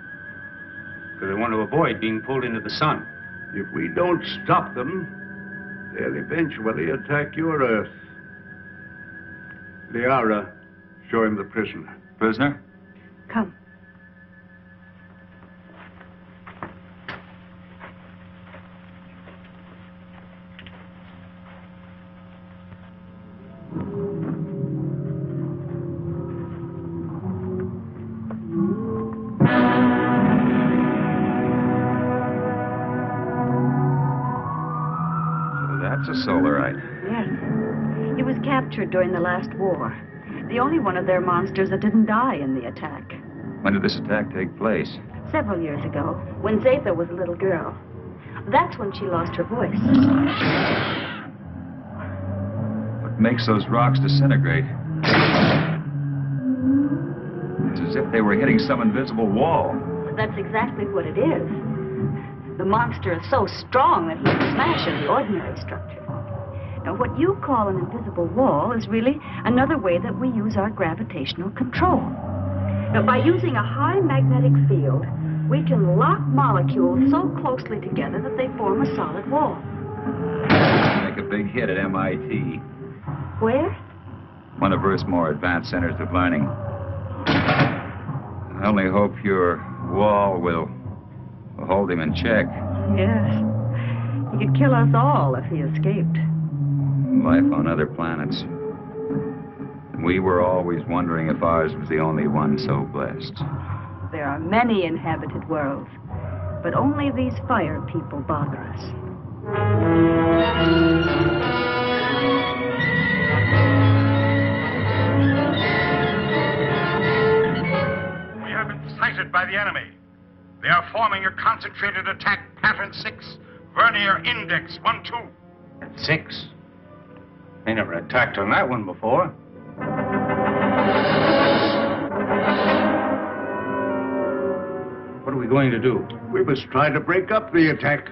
O: because they want to avoid being pulled into the sun.
L: If we don't stop them, they'll eventually attack your Earth. Liara, show him the prisoner.
J: Prisoner?
M: Come.
J: That's a Solarite.
M: Yes. He was captured during the last war. The only one of their monsters that didn't die in the attack.
J: When did this attack take place?
M: Several years ago, when Zatha was a little girl. That's when she lost her voice.
J: What makes those rocks disintegrate? It's as if they were hitting some invisible wall.
M: That's exactly what it is. The monster is so strong that he can smash any ordinary structure. Now, what you call an invisible wall is really another way that we use our gravitational control. Now, by using a high magnetic field, we can lock molecules so closely together that they form a solid wall.
J: Make a big hit at MIT.
M: Where?
J: One of Earth's more advanced centers of learning. I only hope your wall will hold him in check.
M: Yes. He could kill us all if he escaped.
J: Life on other planets. We were always wondering if ours was the only one so blessed.
M: There are many inhabited worlds, but only these fire people bother us.
I: We have been sighted by the enemy. They are forming a concentrated attack pattern 6, vernier index 1-2.
O: At 6? They never attacked on that one before. What are we going to do?
L: We must try to break up the attack.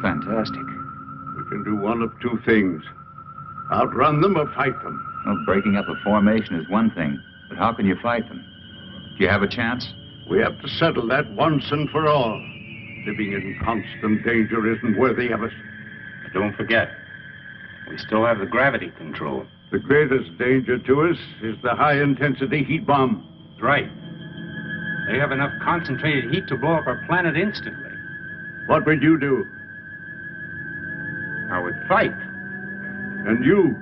J: Fantastic.
L: We can do one of two things. Outrun them or fight them.
J: Well, breaking up a formation is one thing, but how can you fight them? Do you have a chance?
L: We have to settle that once and for all. Living in constant danger isn't worthy of us.
O: But don't forget, we still have the gravity control.
L: The greatest danger to us is the high-intensity heat bomb.
O: That's right. They have enough concentrated heat to blow up our planet instantly.
L: What would you do?
O: I would fight.
L: And you?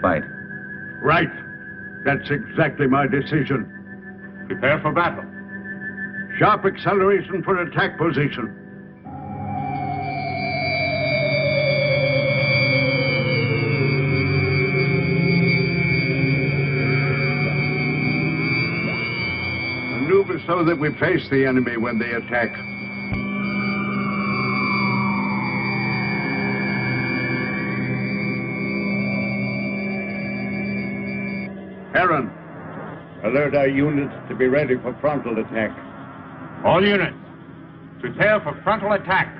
J: Fight.
L: Right. That's exactly my decision.
O: Prepare for battle.
L: Sharp acceleration for attack position. Maneuver so that we face the enemy when they attack. Aaron, alert our units to be ready for frontal attack.
O: All units, prepare for frontal attack.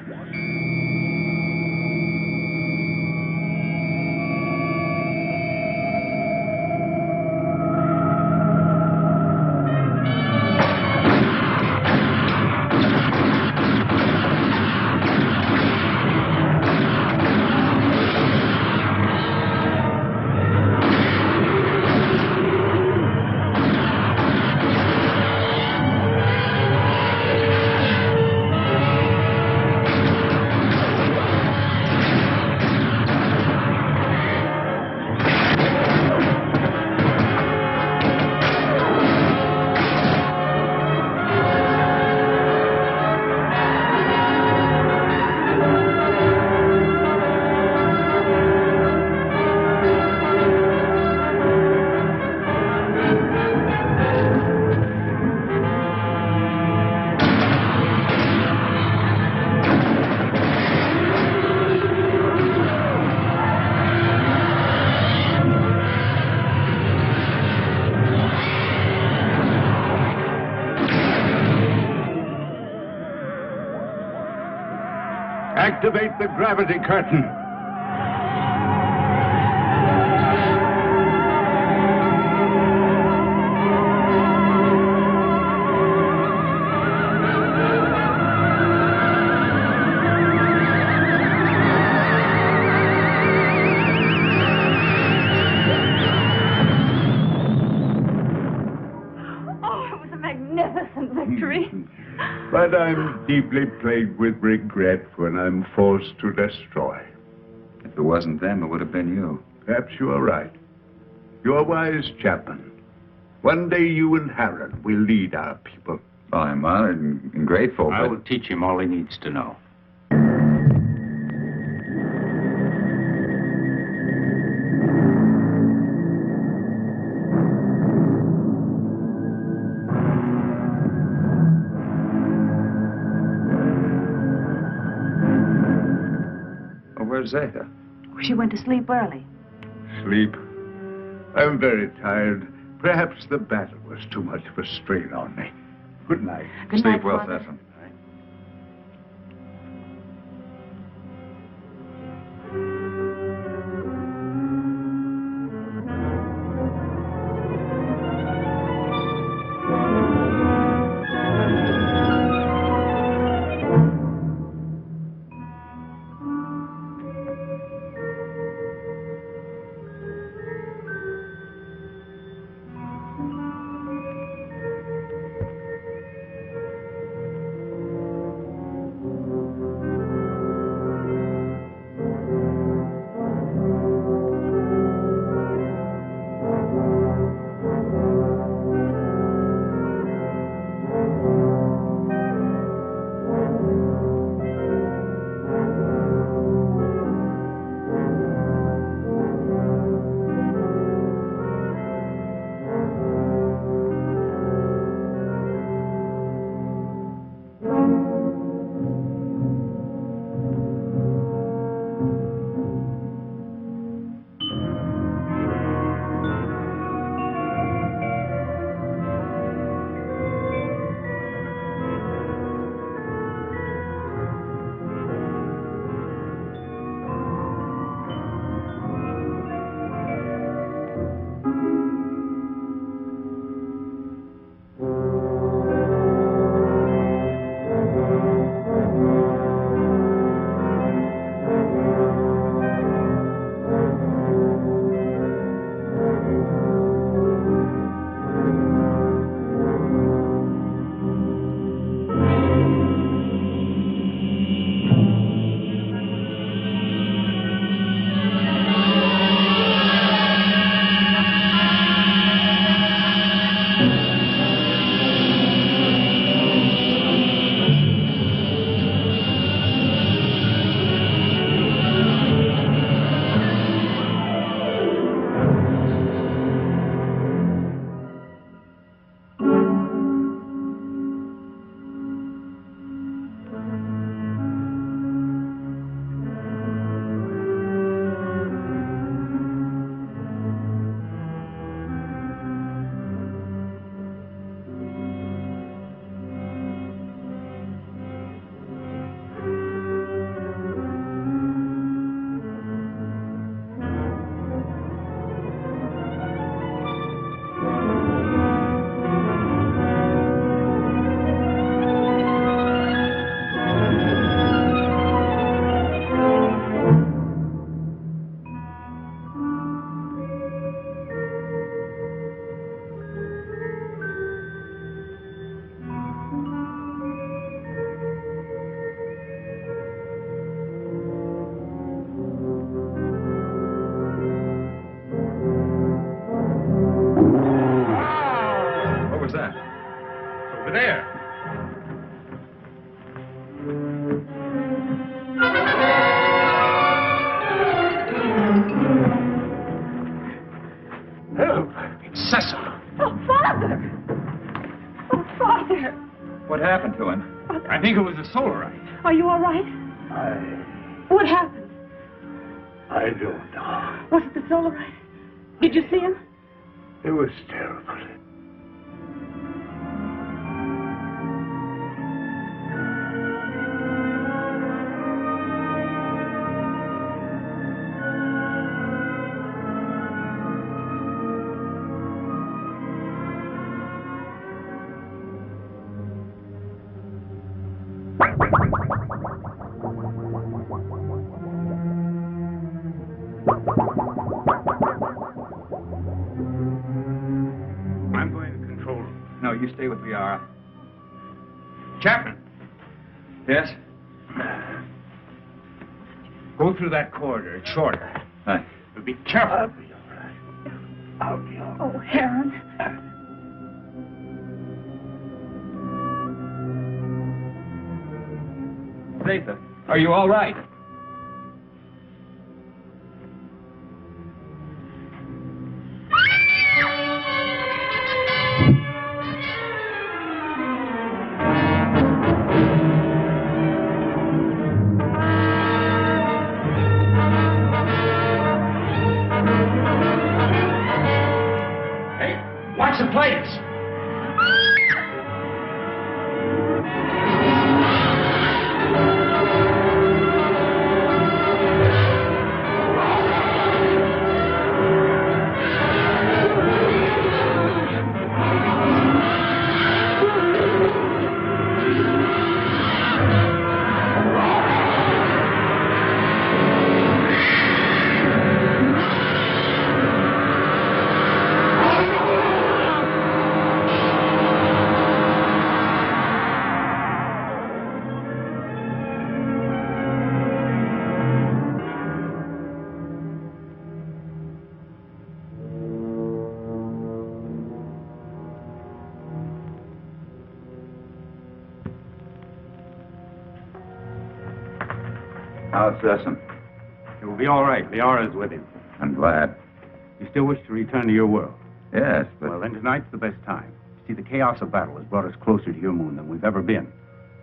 L: Activate the gravity curtain. But I'm deeply plagued with regret when I'm forced to destroy.
J: If it wasn't them, it would have been you.
L: Perhaps you are right. You're wise, Chapman. One day you and Harold will lead our people.
J: Well, I'm honored and grateful,
O: I
J: but...
O: will teach him all he needs to know.
J: Where's Zeta?
M: She went to sleep early.
L: Sleep? I'm very tired. Perhaps the battle was too much of a strain on me. Good night.
M: Good
J: Sleep
M: night,
J: well,
M: Father.
J: Stefan. What happened to him?
O: I think it was a solarite.
M: Are you all right? What happened?
L: I don't know.
M: Was it the solarite? Did you see him?
L: It was terrible.
O: you stay with Liara.
E: Chapman.
O: Yes? Go through that corridor. It's shorter.
J: Hi.
O: But be careful.
L: I'll be all right. I'll be all right.
M: Oh, Heron.
O: Zatha, are you all right?
E: Watch the plates!
J: How's Sessom?
O: It will be all right. Liara's with him.
J: I'm glad.
O: You still wish to return to your world?
J: Yes, but...
O: Well, then tonight's the best time. See, the chaos of battle has brought us closer to your moon than we've ever been.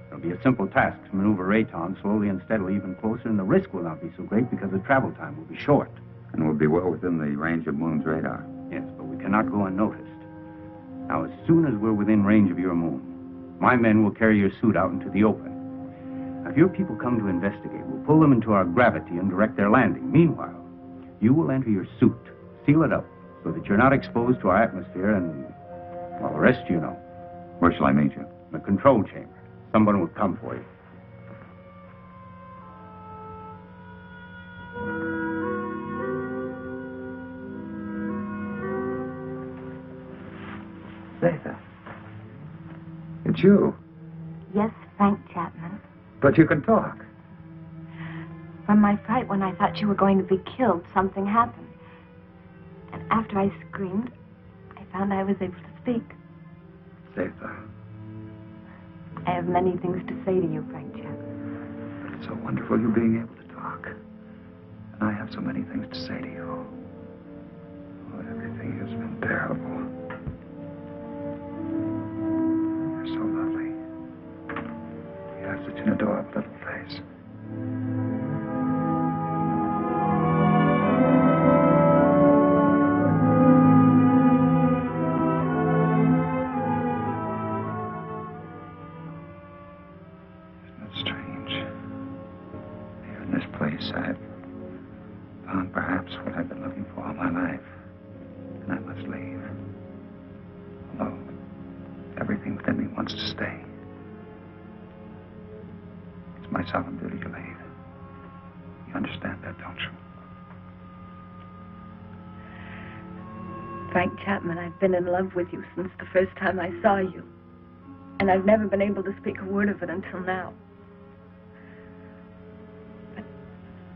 O: It'll be a simple task to maneuver Rayton slowly and steadily even closer, and the risk will not be so great because the travel time will be short.
J: And we'll be well within the range of Moon's radar.
O: Yes, but we cannot go unnoticed. Now, as soon as we're within range of your moon, my men will carry your suit out into the open. Now, if your people come to investigate, we'll pull them into our gravity and direct their landing. Meanwhile, you will enter your suit, seal it up, so that you're not exposed to our atmosphere, and, well, the rest you know.
J: Where shall I meet you?
O: In the control chamber. Someone will come for you.
J: Zatha. It's you.
R: Yes, Frank Chapman.
J: But you can talk.
R: From my fright when I thought you were going to be killed, something happened. And after I screamed, I found I was able to speak.
J: Zatha.
R: I have many things to say to you, Frank Chapman.
J: But it's so wonderful you being able to talk. And I have so many things to say to you. Oh, everything has been terrible. You're so lovely. You have such an adorable little face. I've found perhaps what I've been looking for all my life. And I must leave. Although everything within me wants to stay. It's my solemn duty to leave. You understand that, don't you?
R: Frank Chapman, I've been in love with you since the first time I saw you. And I've never been able to speak a word of it until now.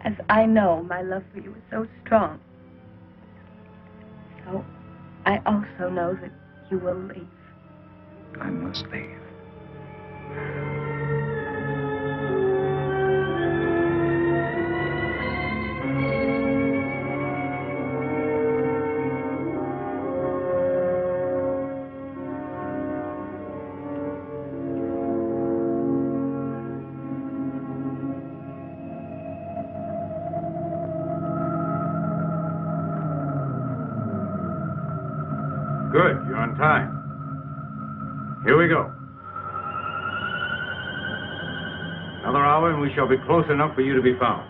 R: As I know, my love for you is so strong. So, I also know that you will leave.
J: I must leave.
O: Good, you're on time. Here we go. Another hour and we shall be close enough for you to be found.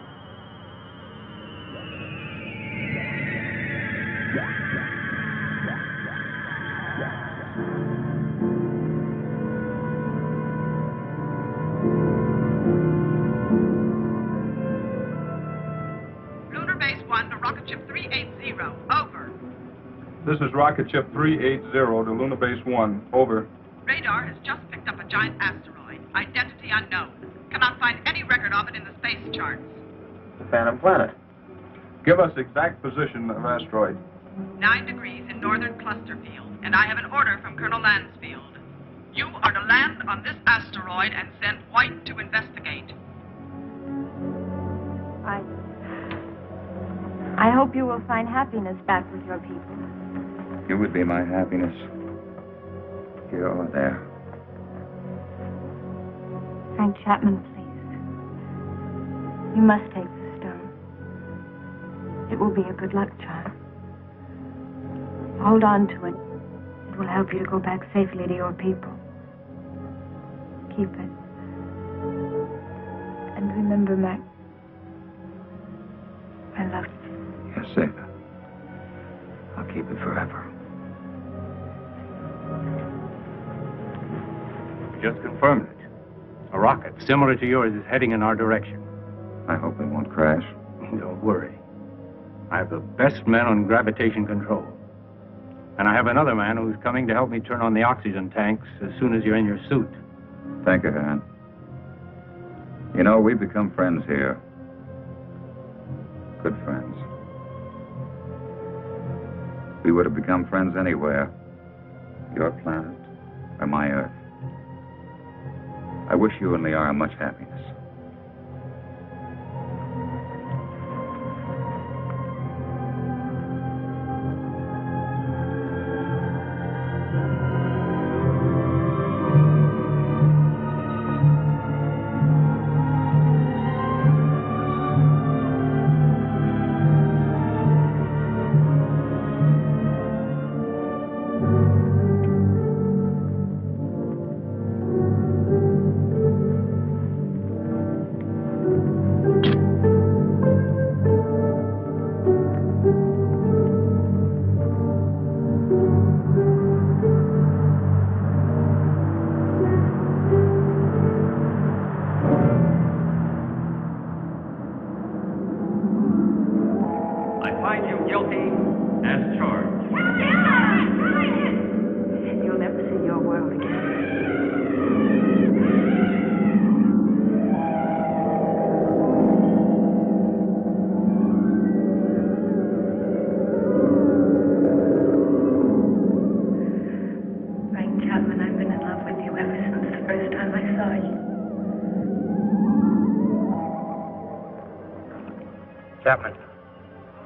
H: Lunar Base 1 to Rocket Ship 380. Over.
N: This is Rocket Ship 380 to Lunar Base 1. Over.
H: radar has just picked up a giant asteroid, identity unknown. Cannot find any record of it in the space charts.
D: The Phantom Planet.
N: Give us exact position of asteroid.
H: 9 degrees in northern cluster field, and I have an order from Colonel Lansfield. You are to land on this asteroid and send White to investigate.
R: I hope you will find happiness back with your people.
J: You would be my happiness. Here or there.
R: Frank Chapman, please. You must take the stone. It will be a good luck charm. Hold on to it. It will help you to go back safely to your people. Keep it. And remember, Mac, I love you.
J: Yes, Zeta. I'll keep it forever.
O: Just confirmed it. A rocket similar to yours is heading in our direction.
J: I hope it won't crash.
O: Don't worry. I have the best men on gravitation control. And I have another man who's coming to help me turn on the oxygen tanks as soon as you're in your suit.
J: Thank you, Han. You know, we've become friends here. Good friends. We would have become friends anywhere. Your planet or my Earth. I wish you and Liara much happiness.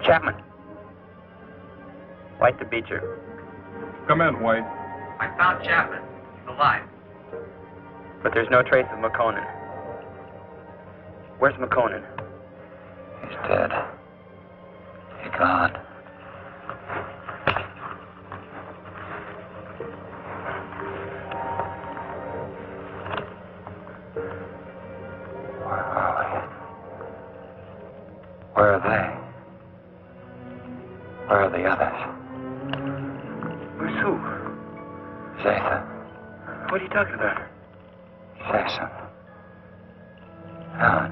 S: Chapman. White to Beecher.
N: Come in, White.
S: I found Chapman. He's alive. But there's no trace of McConan. Where's McConan?
J: He's dead. He's gone. Where are they? Where are the others?
S: Where's who?
J: Zeta.
S: What are you talking about?
J: Say something. Helen.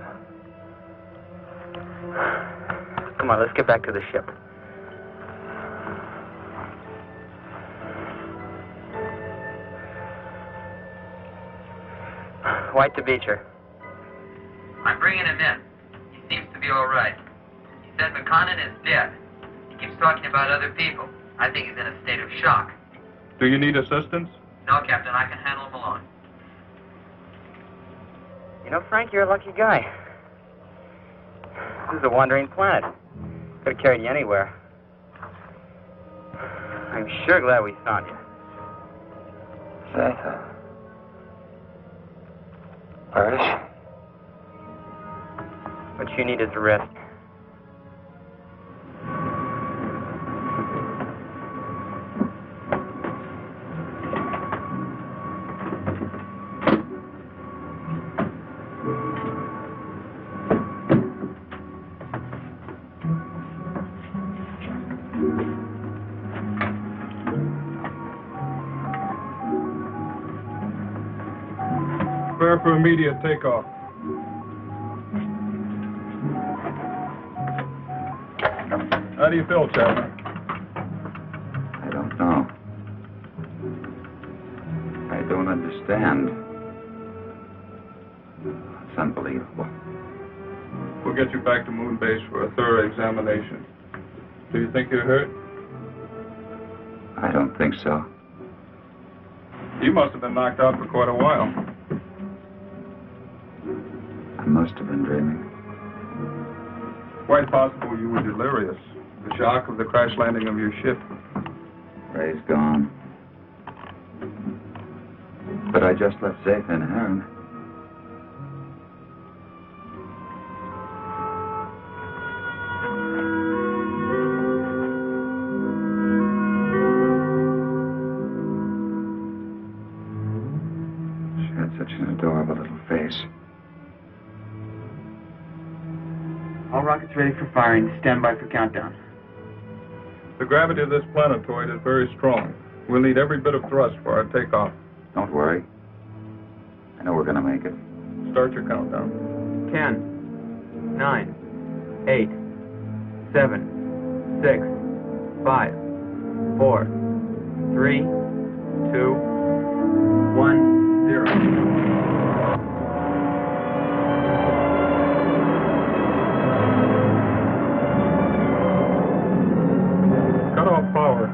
S: Come on, let's get back to the ship. White to Beecher.
T: I'm bringing him in. He seems to be all right. He said McConan is dead. He keeps talking about other people. I think he's in a state of shock.
N: Do you need assistance?
T: No, Captain, I can handle him alone.
S: You know, Frank, you're a lucky guy. This is a wandering planet. Could have carried you anywhere. I'm sure glad we found you.
J: Zeta. Where is she?
S: What you need is a rest.
N: Prepare for immediate takeoff. How do you feel, Chapman?
J: I don't know. I don't understand. It's unbelievable.
N: We'll get you back to Moon Base for a thorough examination. Do you think you're hurt?
J: I don't think so.
N: You must have been knocked out for quite a while.
J: I must have been dreaming.
N: Quite possible you were delirious. The shock of the crash landing of your ship.
J: Ray's gone. But I just left Zeta and Heron. She had such an adorable little face.
S: All rockets ready for firing. Stand by for countdown.
N: The gravity of this planetoid is very strong. We'll need every bit of thrust for our takeoff.
J: Don't worry. I know we're gonna make it.
N: Start your countdown.
S: 10, 9, 8, 7, 6, 5, 4, 3, 2, 1, 0.
N: Cut off power.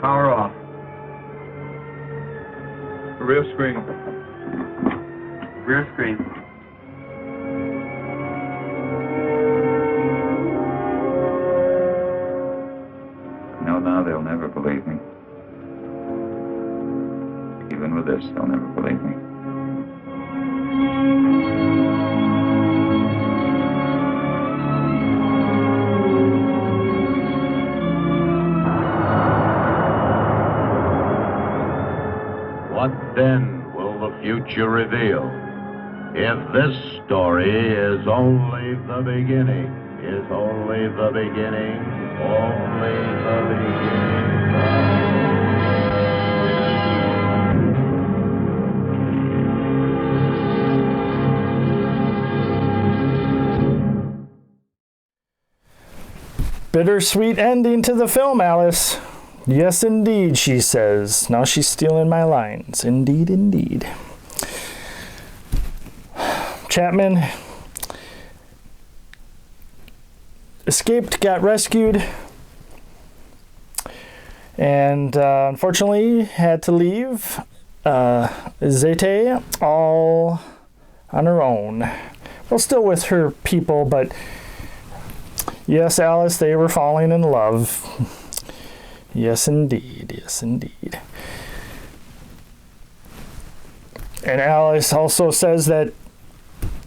S: Power off.
N: Rear screen.
S: Rear screen.
J: No, now they'll never believe me. Even with this, they'll never believe me.
L: What then will the future reveal? If this story is only the beginning, is only the beginning, only the beginning.
A: Bittersweet ending to the film, Alice. Yes, indeed, she says. Now she's stealing my lines. Indeed, indeed. Chapman escaped, got rescued, and unfortunately had to leave Zeta all on her own. Well, still with her people, but yes, Alice, they were falling in love. Yes, indeed. Yes, indeed. And Alice also says that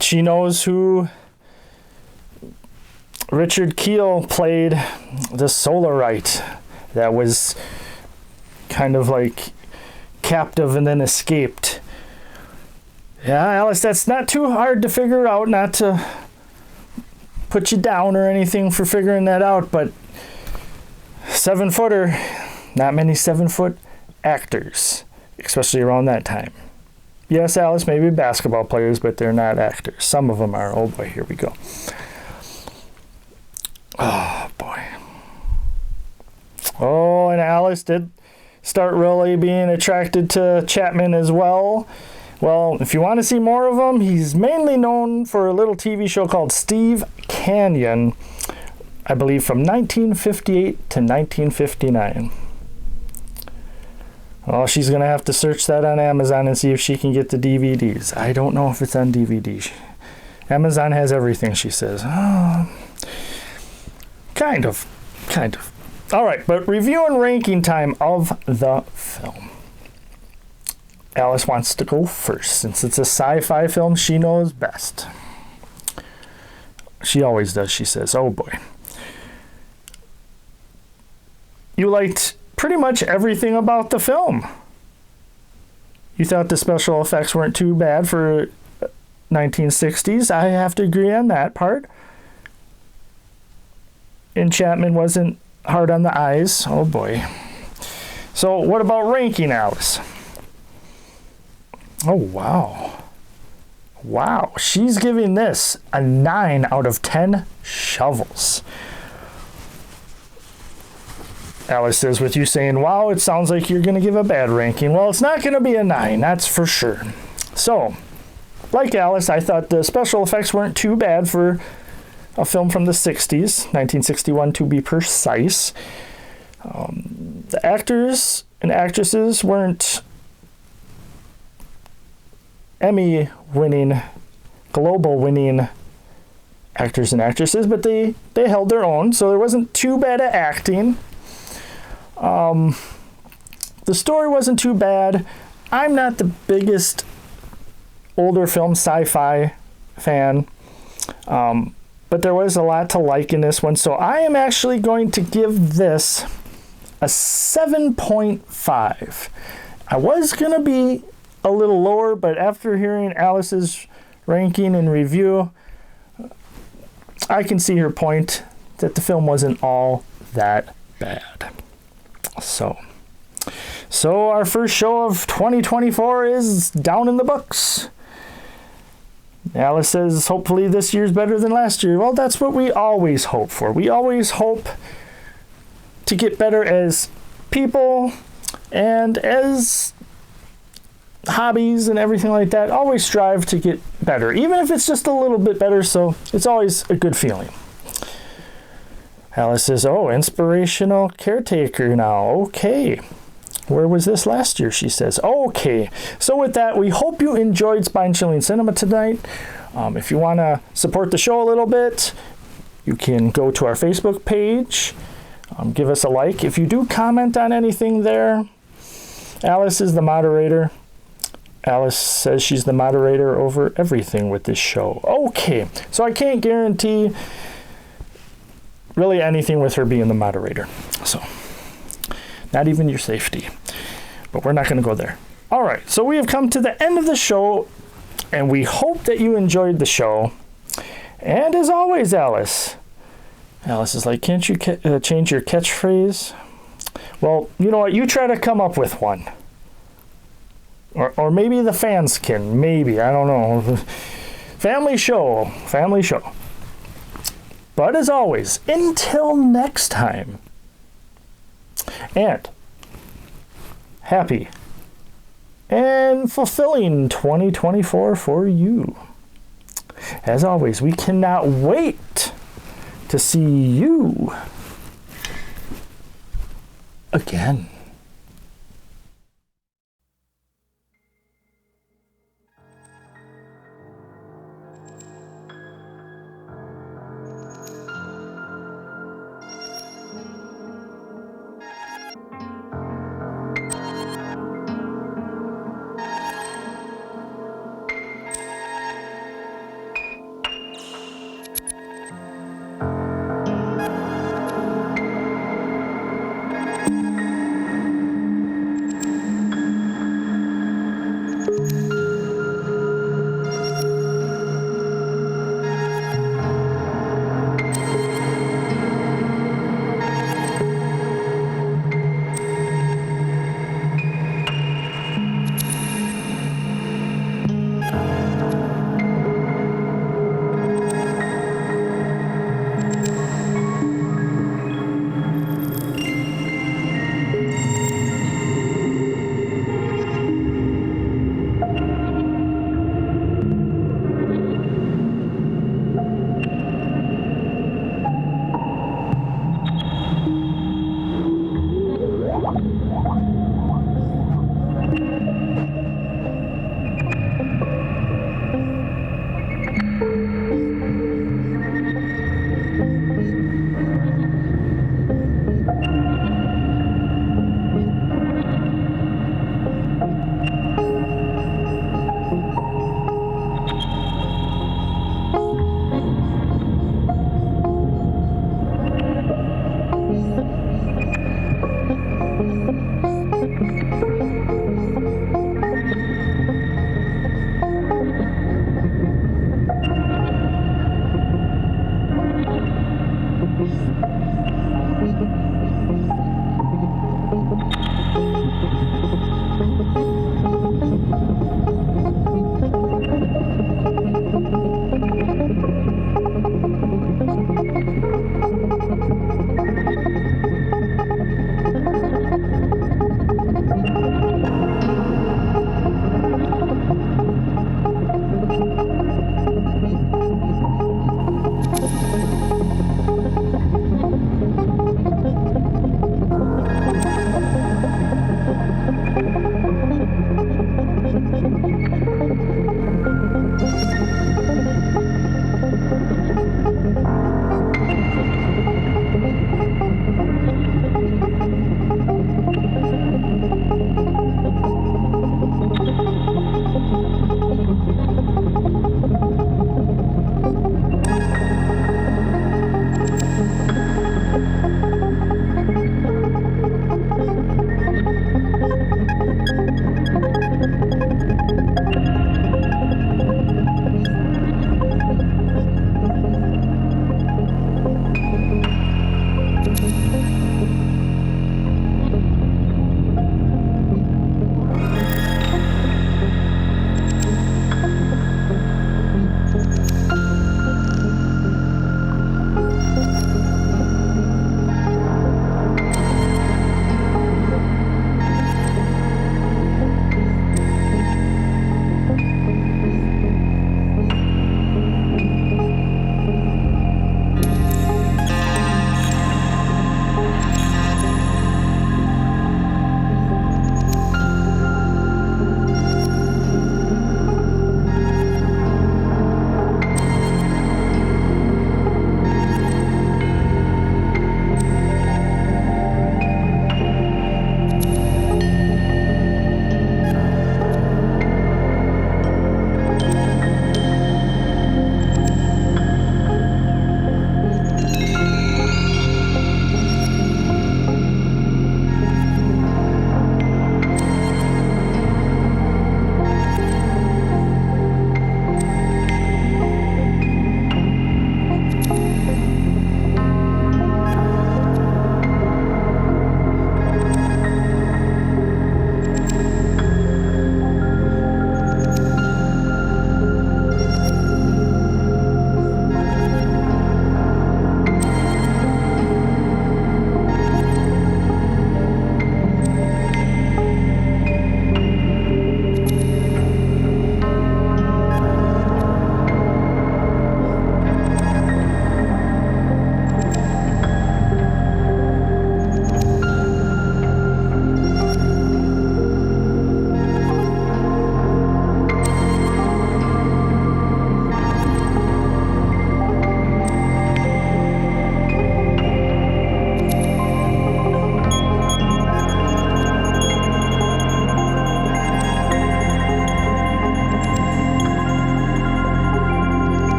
A: she knows who Richard Kiel played, the Solarite that was kind of like captive and then escaped. Yeah, Alice, that's not too hard to figure out, not to put you down or anything for figuring that out, but 7-footer, not many 7-foot actors, especially around that time. Yes, Alice, maybe basketball players, but they're not actors. Some of them are. Oh boy, here we go. Oh boy. Oh, and Alice did start really being attracted to Chapman as well. Well, if you want to see more of him, he's mainly known for a little TV show called Steve Canyon, I believe from 1958 to 1959. Well, she's going to have to search that on Amazon and see if she can get the DVDs. I don't know if it's on DVD. Amazon has everything, she says. Oh, kind of. All right, but review and ranking time of the film. Alice wants to go first. Since it's a sci-fi film, she knows best. She always does, she says. Oh boy. You liked pretty much everything about the film. You thought the special effects weren't too bad for 1960s. I have to agree on that part. And Chapman wasn't hard on the eyes. Oh boy. So what about ranking, Alice? Oh, wow. Wow. She's giving this a 9 out of 10 shovels. Alice says, with you saying, wow, it sounds like you're going to give a bad ranking. Well, it's not going to be a 9, that's for sure. So, like Alice, I thought the special effects weren't too bad for a film from the 60s, 1961 to be precise. The actors and actresses weren't Emmy-winning, global-winning actors and actresses, but they held their own, so there wasn't too bad at acting. The story wasn't too bad. I'm not the biggest older film sci-fi fan, but there was a lot to like in this one, so I am actually going to give this a 7.5. I was going to be a little lower, but after hearing Alice's ranking and review, I can see her point that the film wasn't all that bad. So our first show of 2024 is down in the books. Alice says, hopefully this year's better than last year. Well, that's what we always hope for. We always hope to get better as people and as hobbies and everything like that. Always strive to get better, even if it's just a little bit better, so it's always a good feeling. Alice says, oh, inspirational caretaker now. Okay. Where was this last year, she says. Okay. So with that, we hope you enjoyed Spine-Chilling Cinema tonight. If you want to support the show a little bit, you can go to our Facebook page. Give us a like. If you do comment on anything there, Alice is the moderator. Alice says she's the moderator over everything with this show. Okay. So I can't guarantee really anything with her being the moderator. So, not even your safety. But we're not going to go there. All right, so we have come to the end of the show, and we hope that you enjoyed the show. And as always, Alice is like, can't you change your catchphrase? Well, you know what? You try to come up with one. Or maybe the fans can. Maybe. I don't know. Family show. But as always, until next time, and happy and fulfilling 2024 for you. As always, we cannot wait to see you again.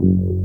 A: you.